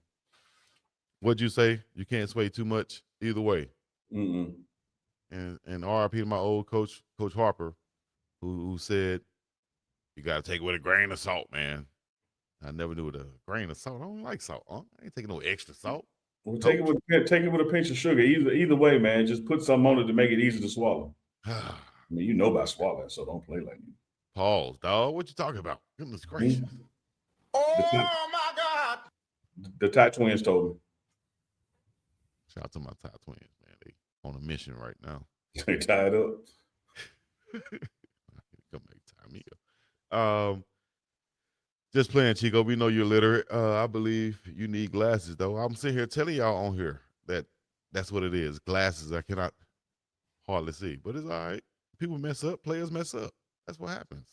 What'd you say? You can't sway too much either way. Mm-mm. And RIP to my old coach, Coach Harper, who said, you got to take it with a grain of salt, man. I never knew with a grain of salt. I don't like salt. I ain't taking no extra salt. Well, take it with a pinch of sugar. Either way, man. Just put something on it to make it easy to swallow. I mean, you know about swallowing, so don't play like me. Pause, dog. What you talking about? Goodness gracious. Oh my God. The Ty twins told me. Shout out to my Ty twins, man. They on a mission right now. They tied up. Come make time here. Just playing, Chico. We know you're literate. I believe you need glasses, though. I'm sitting here telling y'all on here that that's what it is. Glasses. I cannot hardly see, but it's all right. People mess up. Players mess up. That's what happens.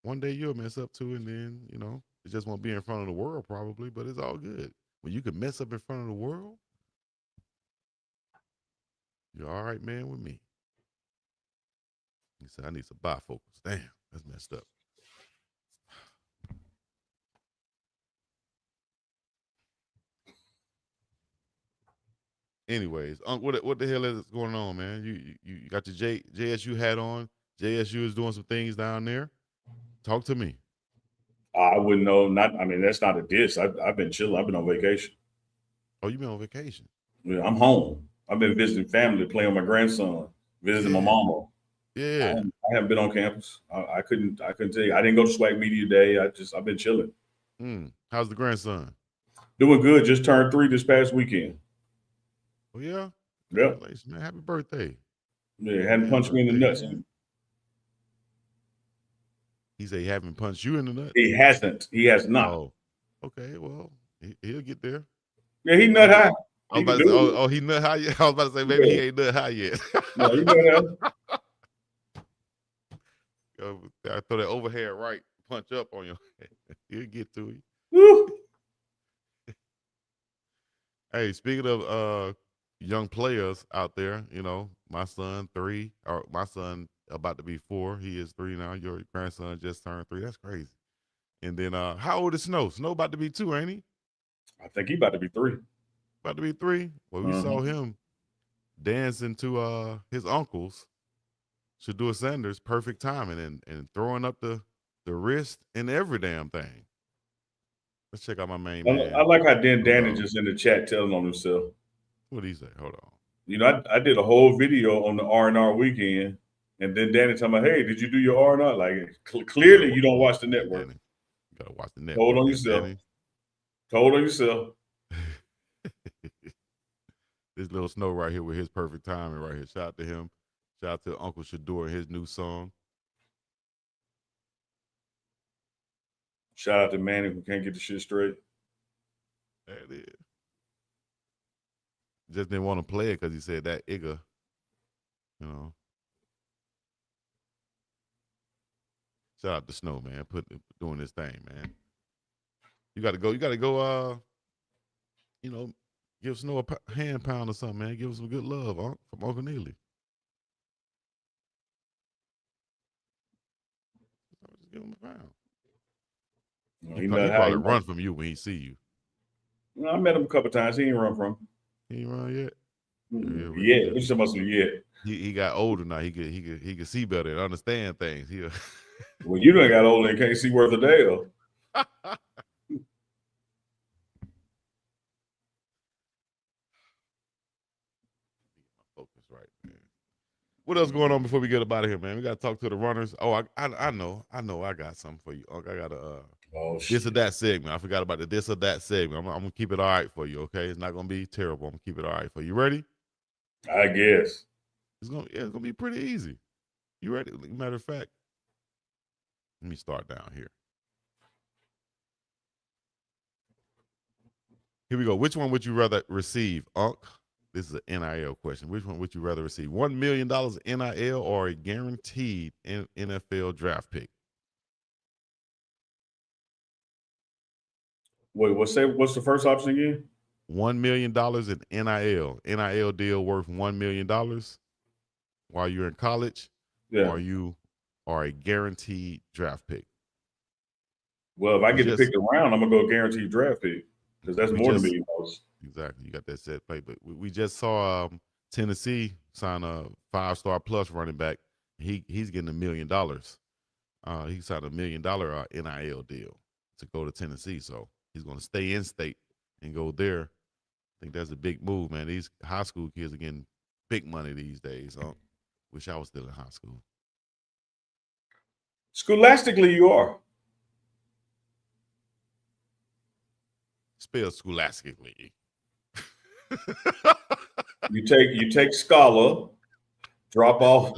One day you'll mess up too, and then, it just won't be in front of the world probably, but it's all good. When you can mess up in front of the world, you're all right, man, with me. He said, I need some bifocals. Damn, that's messed up. Anyways, what the hell is going on, man? You got your JSU hat on. JSU is doing some things down there. Talk to me. I wouldn't know. That's not a diss. I've been chilling. I've been on vacation. Oh, you been on vacation? Yeah, I'm home. I've been visiting family, playing with my grandson, visiting my mama. Yeah. I haven't been on campus. I couldn't tell you. I didn't go to Swag Media Day. I've been chilling. How's the grandson? Doing good. Just turned 3 this past weekend. Oh yeah. Yep. Congratulations, man. Happy birthday. Yeah, hadn't Happy punched me in the birthday, nuts. man. He said he haven't punched you in the nuts. He hasn't. He has not. Oh, okay. Well, he'll get there. Yeah, he nut high. I was He about can to say, do it. he nut high yet? I was about to say, maybe he ain't nut high yet. No, he nut high. I throw that overhead right punch up on you. He'll get to you. Woo. Hey, speaking of young players out there, my son 3, or my son about to be 4. He is 3 now. Your grandson just turned 3. That's crazy. And then how old is Snow? Snow about to be 2, ain't he? I think he about to be 3. About to be 3. Well, we saw him dancing to his uncles, Shedeur Sanders, perfect timing, and throwing up the wrist and every damn thing. Let's check out my main man. I like how Danny just in the chat telling on himself. What did he say? Hold on. I did a whole video on the R&R weekend, and then Danny talking about, hey, did you do your R&R? Like, clearly you don't watch the network. Danny. You gotta watch the network. Told on yourself. Danny. Told on yourself. This little Snow right here with his perfect timing right here. Shout out to him. Shout out to Uncle Shedeur and his new song. Shout out to Manny who can't get the shit straight. There it is. Just didn't want to play it because he said that Igga, Shout out to Snow, man. Doing this thing, man. You gotta go, give Snow a hand pound or something, man. Give him some good love, from Uncle Neely. Just give him a pound. He probably run from you when he see you. I met him a couple times. He ain't run from. He ain't run yet. Yeah, which must be yet. He got older now. He could see better and understand things. Well, you done got older and can't see worth a damn. Focus right, man. What else going on before we get up out of here, man? We got to talk to the runners. Oh, I know. I got something for you. I got a this or that segment. I forgot about the this or that segment. I'm gonna keep it all right for you. Okay, it's not gonna be terrible. I'm gonna keep it all right for you. Ready? I guess it's gonna be pretty easy. You ready? Matter of fact, let me start down here. Here we go. Which one would you rather receive, Unc? This is an NIL question. Which one would you rather receive? $1 million NIL or a guaranteed NFL draft pick? Wait, what's the first option again? $1 million in NIL. NIL deal worth $1 million while you're in college, or you are a guaranteed draft pick. Well, if I get to pick the round, I'm gonna go guaranteed draft pick because that's more than $1 million. Exactly, you got that set play. But we just saw Tennessee sign a 5-star plus running back. He's getting $1 million. He signed $1 million NIL deal to go to Tennessee. So he's going to stay in state and go there. I think that's a big move, man. These high school kids are getting big money these days. Wish I was still in high school. Scholastically, you are. Spell scholastically. You take scholar, drop off,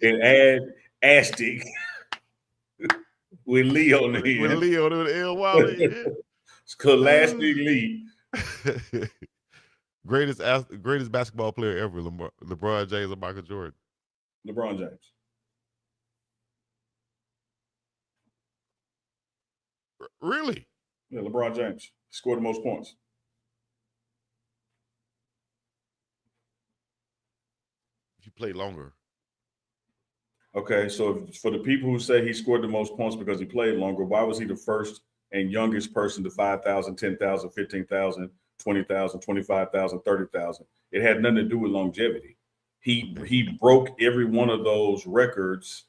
and add astic with Lee on the end. With Lee on the L Wiley. Scholastically. Greatest basketball player ever, LeBron James or Michael Jordan? LeBron James. Really? Yeah, LeBron James. He scored the most points. If you play longer. Okay, so for the people who say he scored the most points because he played longer, why was he the first and youngest person to 5,000, 10,000, 15,000, 20,000, 25,000, 30,000? It had nothing to do with longevity. He broke every one of those records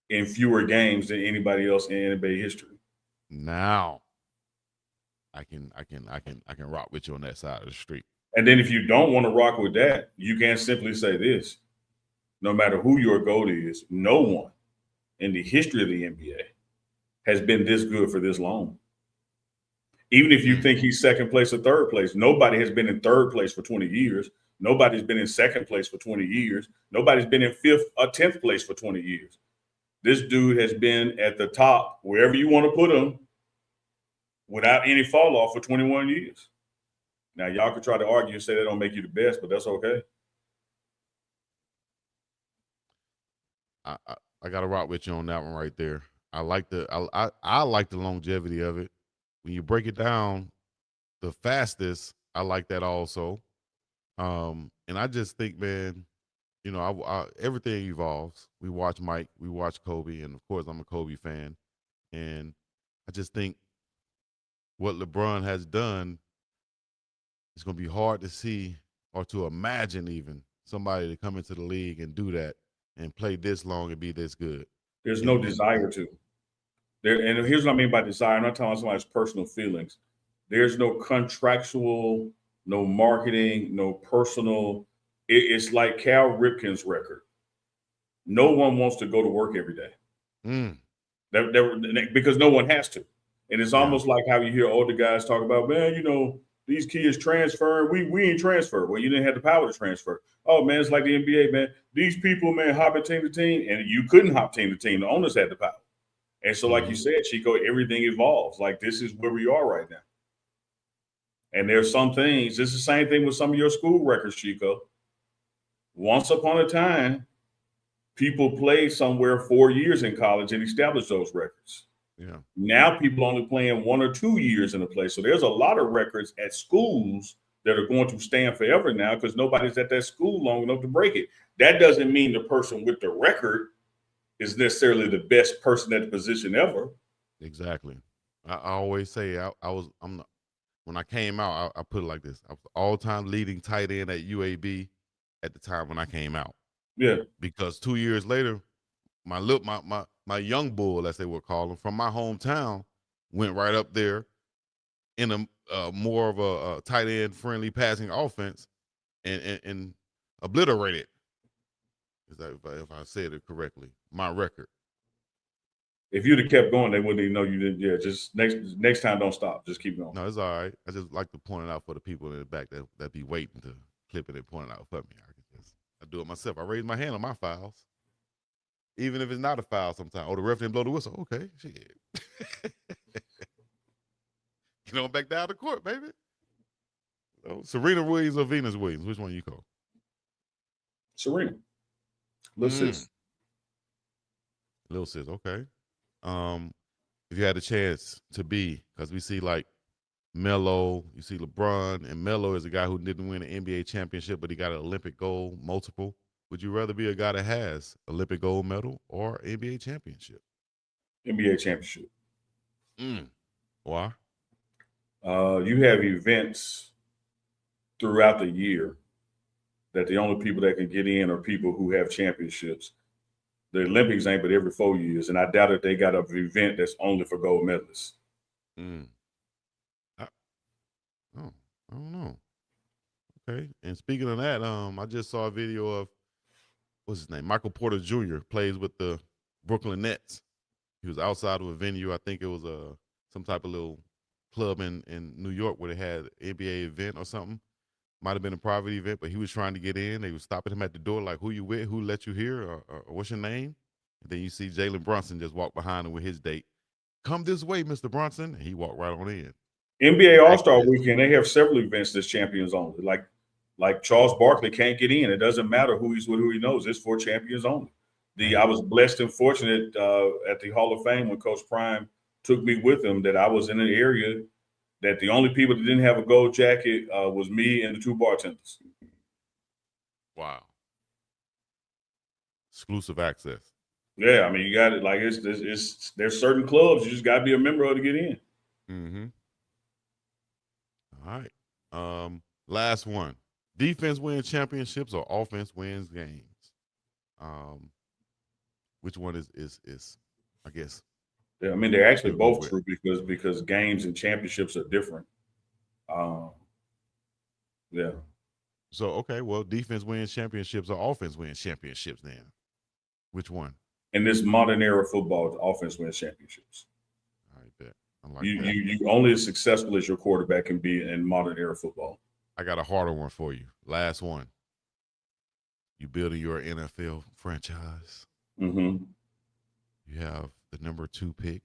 in fewer games than anybody else in NBA history. Now, I can rock with you on that side of the street. And then if you don't want to rock with that, you can simply say this. no matter who your GOAT is, no one in the history of the NBA has been this good for this long. Even if you think he's second place or third place, nobody has been in third place for 20 years. Nobody's been in second place for 20 years. Nobody's been in fifth or 10th place for 20 years. This dude has been at the top, wherever you want to put him, without any fall off for 21 years. Now, y'all can try to argue and say that don't make you the best, but that's okay. I got to rock with you on that one right there. I like I like the longevity of it. When you break it down, the fastest, I like that also. And I just think, man, you know, everything evolves. We watch Mike, we watch Kobe, and of course, I'm a Kobe fan. And I just think what LeBron has done, it's going to be hard to see or to imagine even somebody to come into the league and do that and play this long and be this good. There's no desire to. And here's what I mean by desire. I'm not talking about somebody's personal feelings. There's no contractual, no marketing, no personal. It's like Cal Ripken's record. No one wants to go to work every day. Because no one has to. And it's almost like how you hear older guys talk about, man, you know, these kids transfer. We ain't transfer. Well, you didn't have the power to transfer. Oh, man, it's like the NBA, man. These people, man, hopping team to team. And you couldn't hop team to team. The owners had the power. And so, like you said, Chico, everything evolves. Like, this is where we are right now. And there's some things. It's the same thing with some of your school records, Chico. Once upon a time, people played somewhere 4 years in college and established those records. Yeah. Now people only playing 1 or 2 years in a place. So there's a lot of records at schools that are going to stand forever now because nobody's at that school long enough to break it. That doesn't mean the person with the record is necessarily the best person at the position ever. Exactly. I always say when I came out, I put it like this. I was all-time leading tight end at UAB at the time when I came out. Yeah. Because 2 years later, my young bull, as they would call him, from my hometown, went right up there in a more of a tight end friendly passing offense and obliterated. Is that if I said it correctly? My record. If you'd have kept going, they wouldn't even know you didn't. Yeah, just next time, don't stop. Just keep going. No, it's all right. I just like to point it out for the people in the back that be waiting to clip it and point it out for me. I do it myself. I raise my hand on my fouls. Even if it's not a foul sometimes. Oh, the ref didn't blow the whistle. Okay, shit. Get on back down the court, baby. Oh, Serena Williams or Venus Williams? Which one you call? Serena. Little sis. Little sis, okay. If you had a chance to be, because we see like Melo, you see LeBron, and Melo is a guy who didn't win an NBA championship, but he got an Olympic gold, multiple. Would you rather be a guy that has Olympic gold medal or NBA championship? NBA championship. Why? You have events throughout the year that the only people that can get in are people who have championships. The Olympics ain't but every 4 years, and I doubt that they got an event that's only for gold medalists. I don't know. Okay. And speaking of that, I just saw a video of what's his name? Michael Porter Jr. plays with the Brooklyn Nets. He was outside of a venue. I think it was some type of little club in New York where they had an NBA event or something. Might have been a private event, but he was trying to get in. They were stopping him at the door, like, who you with? Who let you here? Or what's your name? And then you see Jalen Brunson just walk behind him with his date. Come this way, Mr. Brunson. And he walked right on in. NBA All-Star Weekend, they have several events that's champions only. Like Charles Barkley can't get in. It doesn't matter who he's with, who he knows. It's for champions only. I was blessed and fortunate at the Hall of Fame when Coach Prime took me with him that I was in an area that the only people that didn't have a gold jacket was me and the two bartenders. Wow. Exclusive access. Yeah, I mean, you got it. Like there's certain clubs you just got to be a member of to get in. All right. Last one. Defense wins championships or offense wins games? Which one is I guess? Yeah, I mean, they're actually both true because games and championships are different. Yeah. So okay, well, defense wins championships or offense wins championships. Then, which one? In this modern era of football, offense wins championships. I bet. I like You that. you only as successful as your quarterback can be in modern era football. I got a harder one for you. Last one. You building your NFL franchise. Mm-hmm. You have the number 2 pick.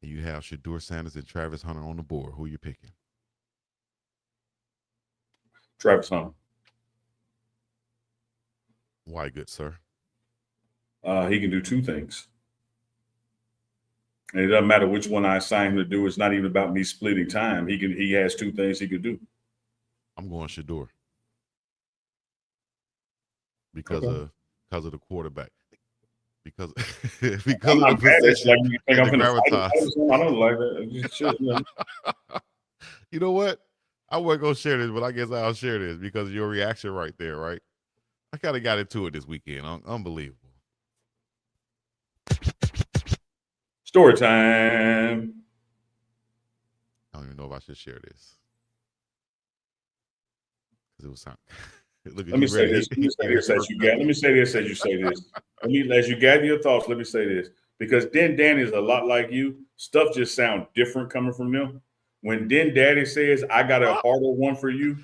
And you have Shedeur Sanders and Travis Hunter on the board. Who you picking? Travis Hunter. Why, good sir? He can do 2 things. And it doesn't matter which one I assign him to do. It's not even about me splitting time. He has 2 things he could do. I'm going Shedeur. Because Okay. of the quarterback. Because I'm of the not mad at you. position Like you think and I'm the gonna fight gravitas. I don't like that. It's just, you know. You know what? I wasn't gonna share this, but I guess I'll share this because of your reaction right there, right? I kind of got into it this weekend. Unbelievable. Story time. I don't even know if I should share this because it was time. Look at Let me you say ready. this. Let me say this as you get. Let me say this as you say this. As you gather your thoughts. Let me say this because Den Danny is a lot like you. Stuff just sounds different coming from them. When Den Daddy says, "I got a harder one for you,"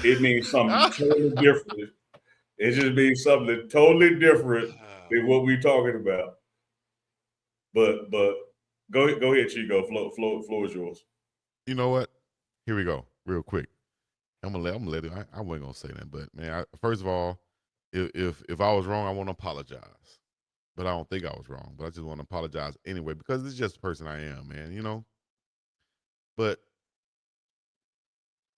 it means something totally different. It just means something totally different than what we're talking about. But go ahead, Chico. Floor is yours. You know what? Here we go, real quick. I'm gonna let it. I wasn't gonna say that, but man, first of all, if I was wrong, I want to apologize. But I don't think I was wrong. But I just want to apologize anyway because it's just the person I am, man. You know. But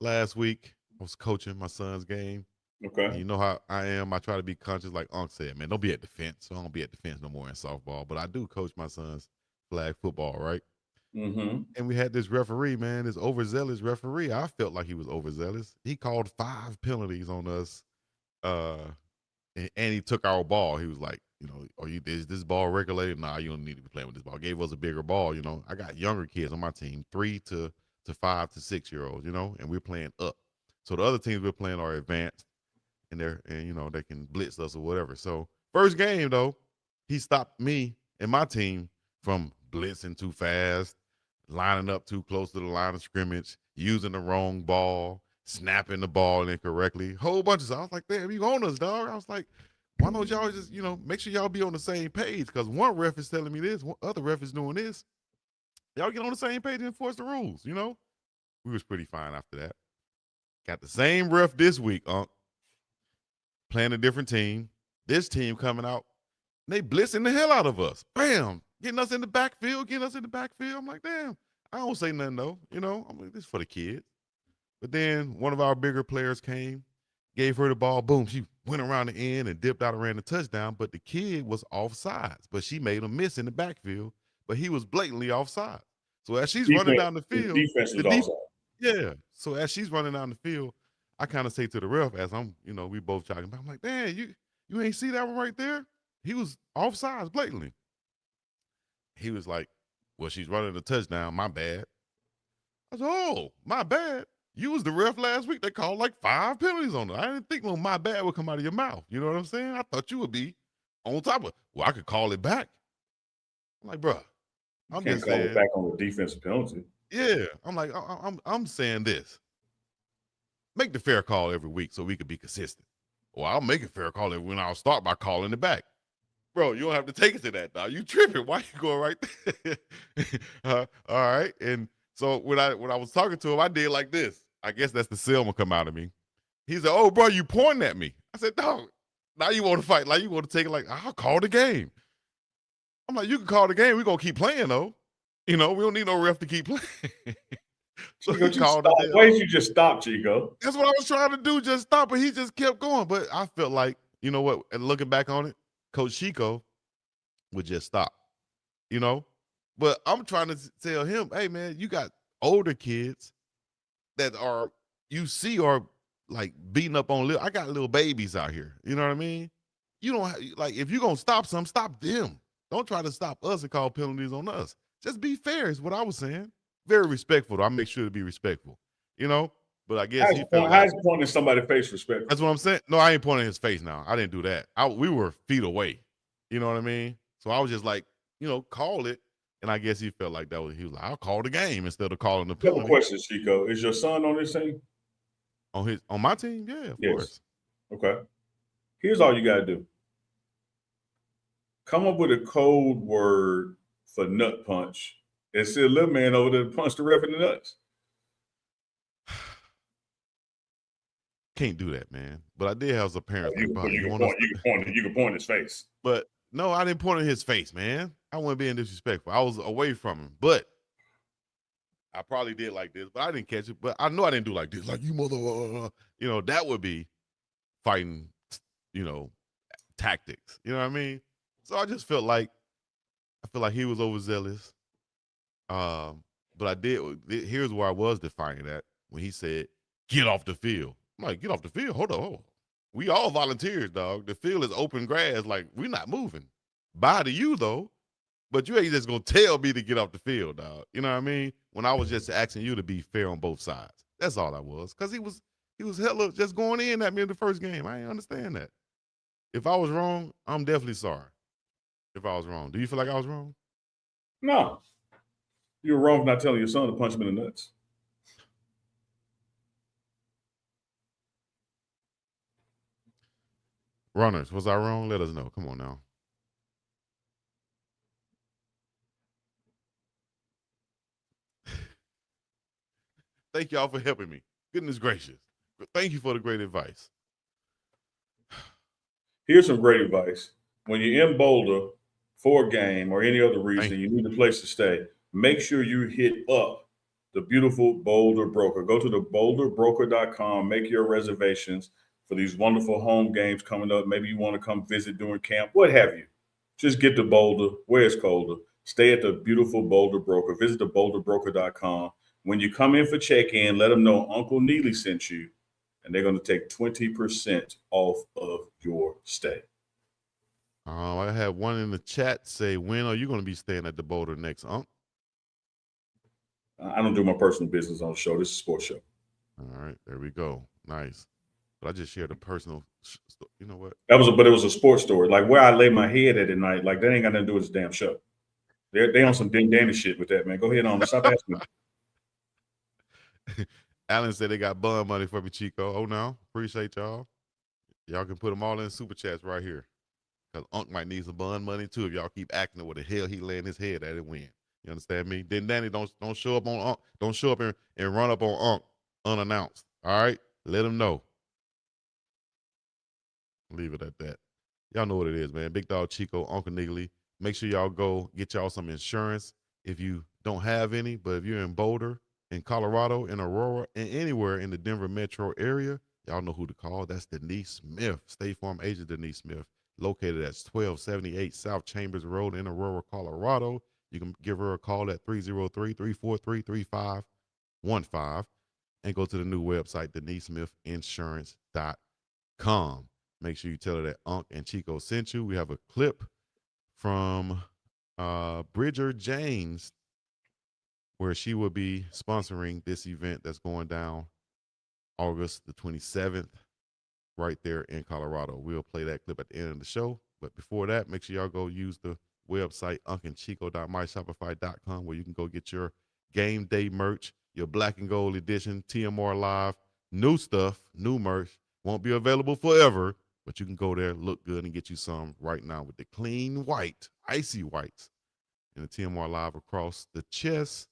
last week I was coaching my son's game. Okay. And you know how I am. I try to be conscious, like Unc said, man. Don't be at defense. So I don't be at defense no more in softball. But I do coach my son's flag football, right? Mm-hmm. And we had this referee, man, this overzealous referee. I felt like he was overzealous. He called 5 penalties on us, and he took our ball. He was like, you know, is this ball regulated? Nah, you don't need to be playing with this ball. Gave us a bigger ball, you know. I got younger kids on my team, 3 to 5 to 6 year olds, you know, and we're playing up. So the other teams we're playing are advanced, and you know, they can blitz us or whatever. So first game though, he stopped me and my team from blitzing too fast, lining up too close to the line of scrimmage, using the wrong ball, snapping the ball incorrectly, whole bunch of stuff. I was like, damn, you on us, dog. I was like, why don't y'all just, you know, make sure y'all be on the same page? Because one ref is telling me this, one other ref is doing this. Y'all get on the same page and enforce the rules, you know? We was pretty fine after that. Got the same ref this week, playing a different team. This team coming out, they blitzing the hell out of us. Bam, getting us in the backfield. I'm like, damn, I don't say nothing though. You know, I'm like, this is for the kids. But then one of our bigger players came, gave her the ball. Boom, she went around the end and dipped out and ran the touchdown. But the kid was offsides. But she made him miss in the backfield. But he was blatantly offside. So as she's running down the field, defense was offside. Yeah. So as she's running down the field, I kind of say to the ref as I'm, you know, we both jogging back. I'm like, damn, you ain't see that one right there? He was offsides blatantly. He was like, well, she's running a touchdown. My bad. I said, oh, my bad. You was the ref last week. They called like 5 penalties on it. I didn't think no my bad would come out of your mouth. You know what I'm saying? I thought you would be on top of it. Well, I could call it back. I'm like, bro, I'm Can't just call saying. it back on the defensive penalty. Yeah. I'm like, I'm saying this. Make the fair call every week so we could be consistent. Well, I'll make a fair call when I'll start by calling it back. Bro, you don't have to take it to that now. You tripping. Why you going right there? All right. And so when I was talking to him, I did like this. I guess that's the Selma come out of me. He said, oh, bro, you pointing at me. I said, no, now you want to fight. Like, you want to take it like, I'll call the game. I'm like, you can call the game. We're going to keep playing, though. You know, we don't need no ref to keep playing. So Chico, he called it. Why did you just stop, Chico? That's what I was trying to do, just stop, but he just kept going. But I felt like, you know what, and looking back on it, Coach Chico would just stop, you know? But I'm trying to tell him, hey, man, you got older kids that are, you see, are like beating up on I got little babies out here. You know what I mean? You don't like, if you're going to stop some, stop them. Don't try to stop us and call penalties on us. Just be fair is what I was saying. Very respectful. I make sure to be respectful, you know? But I guess he felt How's like pointing somebody's face respectful? that's what I'm saying. No, I ain't pointing his face now. I didn't do that. We were feet away. You know what I mean? So I was just like, call it. And I guess he felt like he was like, I'll call the game instead of calling the Couple penalty. questions, Chico. Is your son on this team? On my team? Yeah, of course. Okay. Here's all you gotta do. Come up with a code word for nut punch and see a little man over there to punch the ref in the nuts. Can't do that, man. But I did have some parents. You can point his face. But no, I didn't point in his face, man. I wasn't being disrespectful. I was away from him. But I probably did like this, but I didn't catch it. But I know I didn't do like this. Like, you mother, that would be fighting, tactics. You know what I mean? So I just felt like he was overzealous. But here's where I was defining that when he said, get off the field. I'm like, get off the field? Hold on. We all volunteers, dog. The field is open grass. Like, we're not moving. Bye to you, though. But you ain't just going to tell me to get off the field, dog. You know what I mean? When I was just asking you to be fair on both sides. That's all I was. Because he was hella just going in at me in the first game. I didn't understand that. If I was wrong, I'm definitely sorry. If I was wrong. Do you feel like I was wrong? No. You were wrong for not telling your son to punch him in the nuts. Runners, was I wrong? Let us know. Come on now. Thank y'all for helping me. Goodness gracious. Thank you for the great advice. Here's some great advice. When you're in Boulder for a game or any other reason, you need a place to stay, make sure you hit up the beautiful Boulder Broker. Go to the boulderbroker.com, make your reservations for these wonderful home games coming up. Maybe you want to come visit during camp, what have you. Just get to Boulder, where it's colder. Stay at the beautiful Boulder Broker. Visit the boulderbroker.com. When you come in for check-in, let them know Uncle Neely sent you, and they're going to take 20% off of your stay. I had one in the chat say, when are you going to be staying at the Boulder next, Unc? I don't do my personal business on the show. This is a sports show. All right, there we go. Nice. But I just shared a personal, you know what? But it was a sports story. Like where I lay my head at night, like that ain't got nothing to do with this damn show. They on some ding danny shit with that, man. Go ahead on. Stop asking me. Alan said they got bun money for me, Chico. Oh, no. Appreciate y'all. Y'all can put them all in super chats right here. Because Unc might need some bun money, too, if y'all keep acting where the hell he laying his head at it win. You understand me? Then Danny, don't show up on Unc. Don't show up and run up on Unc unannounced. All right? Let him know. Leave it at that. Y'all know what it is, man. Big Dog Chico, Uncle Niggly. Make sure y'all go get y'all some insurance if you don't have any. But if you're in Boulder, in Colorado, in Aurora, and anywhere in the Denver metro area, y'all know who to call. That's Denise Smith, State Farm agent Denise Smith, located at 1278 South Chambers Road in Aurora, Colorado. You can give her a call at 303-343-3515 and go to the new website, denisesmithinsurance.com. Make sure you tell her that Unc and Chico sent you. We have a clip from Bridger James where she will be sponsoring this event that's going down August the 27th right there in Colorado. We'll play that clip at the end of the show. But before that, make sure y'all go use the website uncandchico.myshopify.com where you can go get your game day merch, your black and gold edition, TMR Live, new stuff, new merch. Won't be available forever, but you can go there, look good, and get you some right now with the clean white, icy whites, and the TMR Live across the chest.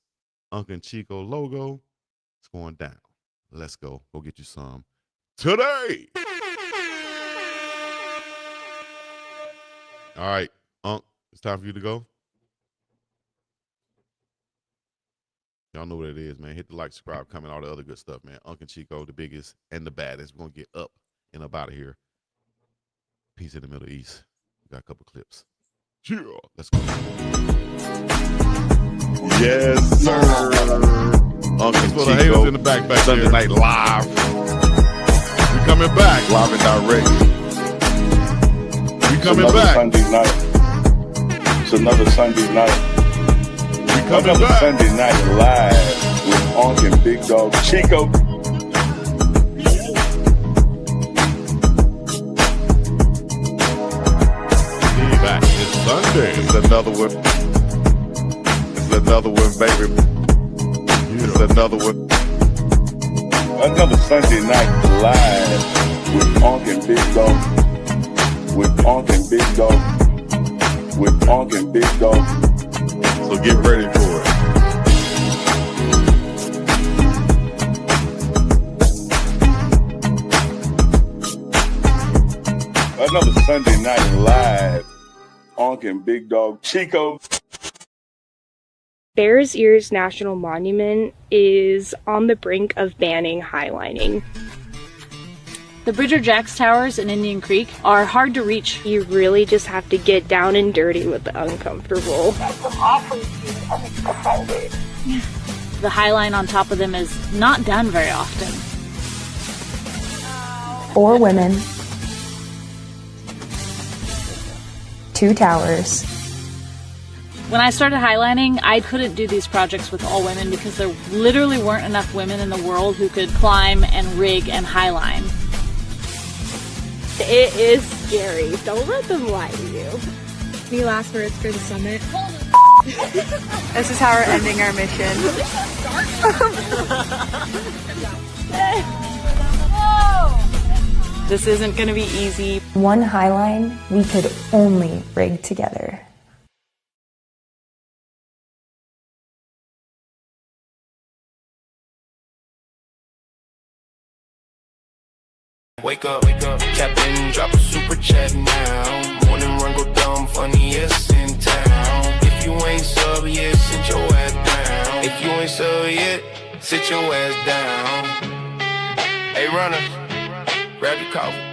Uncle and Chico logo. It's going down. Let's go. Go get you some today. All right, Unc, it's time for you to go. Y'all know what it is, man. Hit the like, subscribe, comment, all the other good stuff, man. Uncle and Chico, the biggest and the baddest. We're going to get up and up out of here. Peace in the Middle East. We got a couple clips. Yeah, let's go. Yes, sir. Uncle for the haters in the back Sunday there. Night Live. We coming back. Live and direct. We coming Another back. Sunday night. It's another Sunday night. We coming Another back. Sunday night live with Unc and Big Dog Chico. another one. It's another one, baby. It's another one. Another Sunday night live with Onk and Big Dog. With Onk and Big Dog. With Onk and Big Dog. So get ready for it. Another Sunday night live. Onk and Big Dog Chico. Bears Ears National Monument is on the brink of banning highlining. The Bridger Jacks Towers in Indian Creek are hard to reach. You really just have to get down and dirty with the uncomfortable. The highline on top of them is not done very often. 4 women, 2 towers. When I started highlining, I couldn't do these projects with all women because there literally weren't enough women in the world who could climb and rig and highline. It is scary. Don't let them lie to you. Any last words for the summit? This is how we're ending our mission. This isn't going to be easy. One highline we could only rig together. Wake up, Captain, drop a super chat now. Morning run go dumb, funniest in town. If you ain't sub yet, sit your ass down. If you ain't sub yet, sit your ass down. Hey runners, grab your coffee.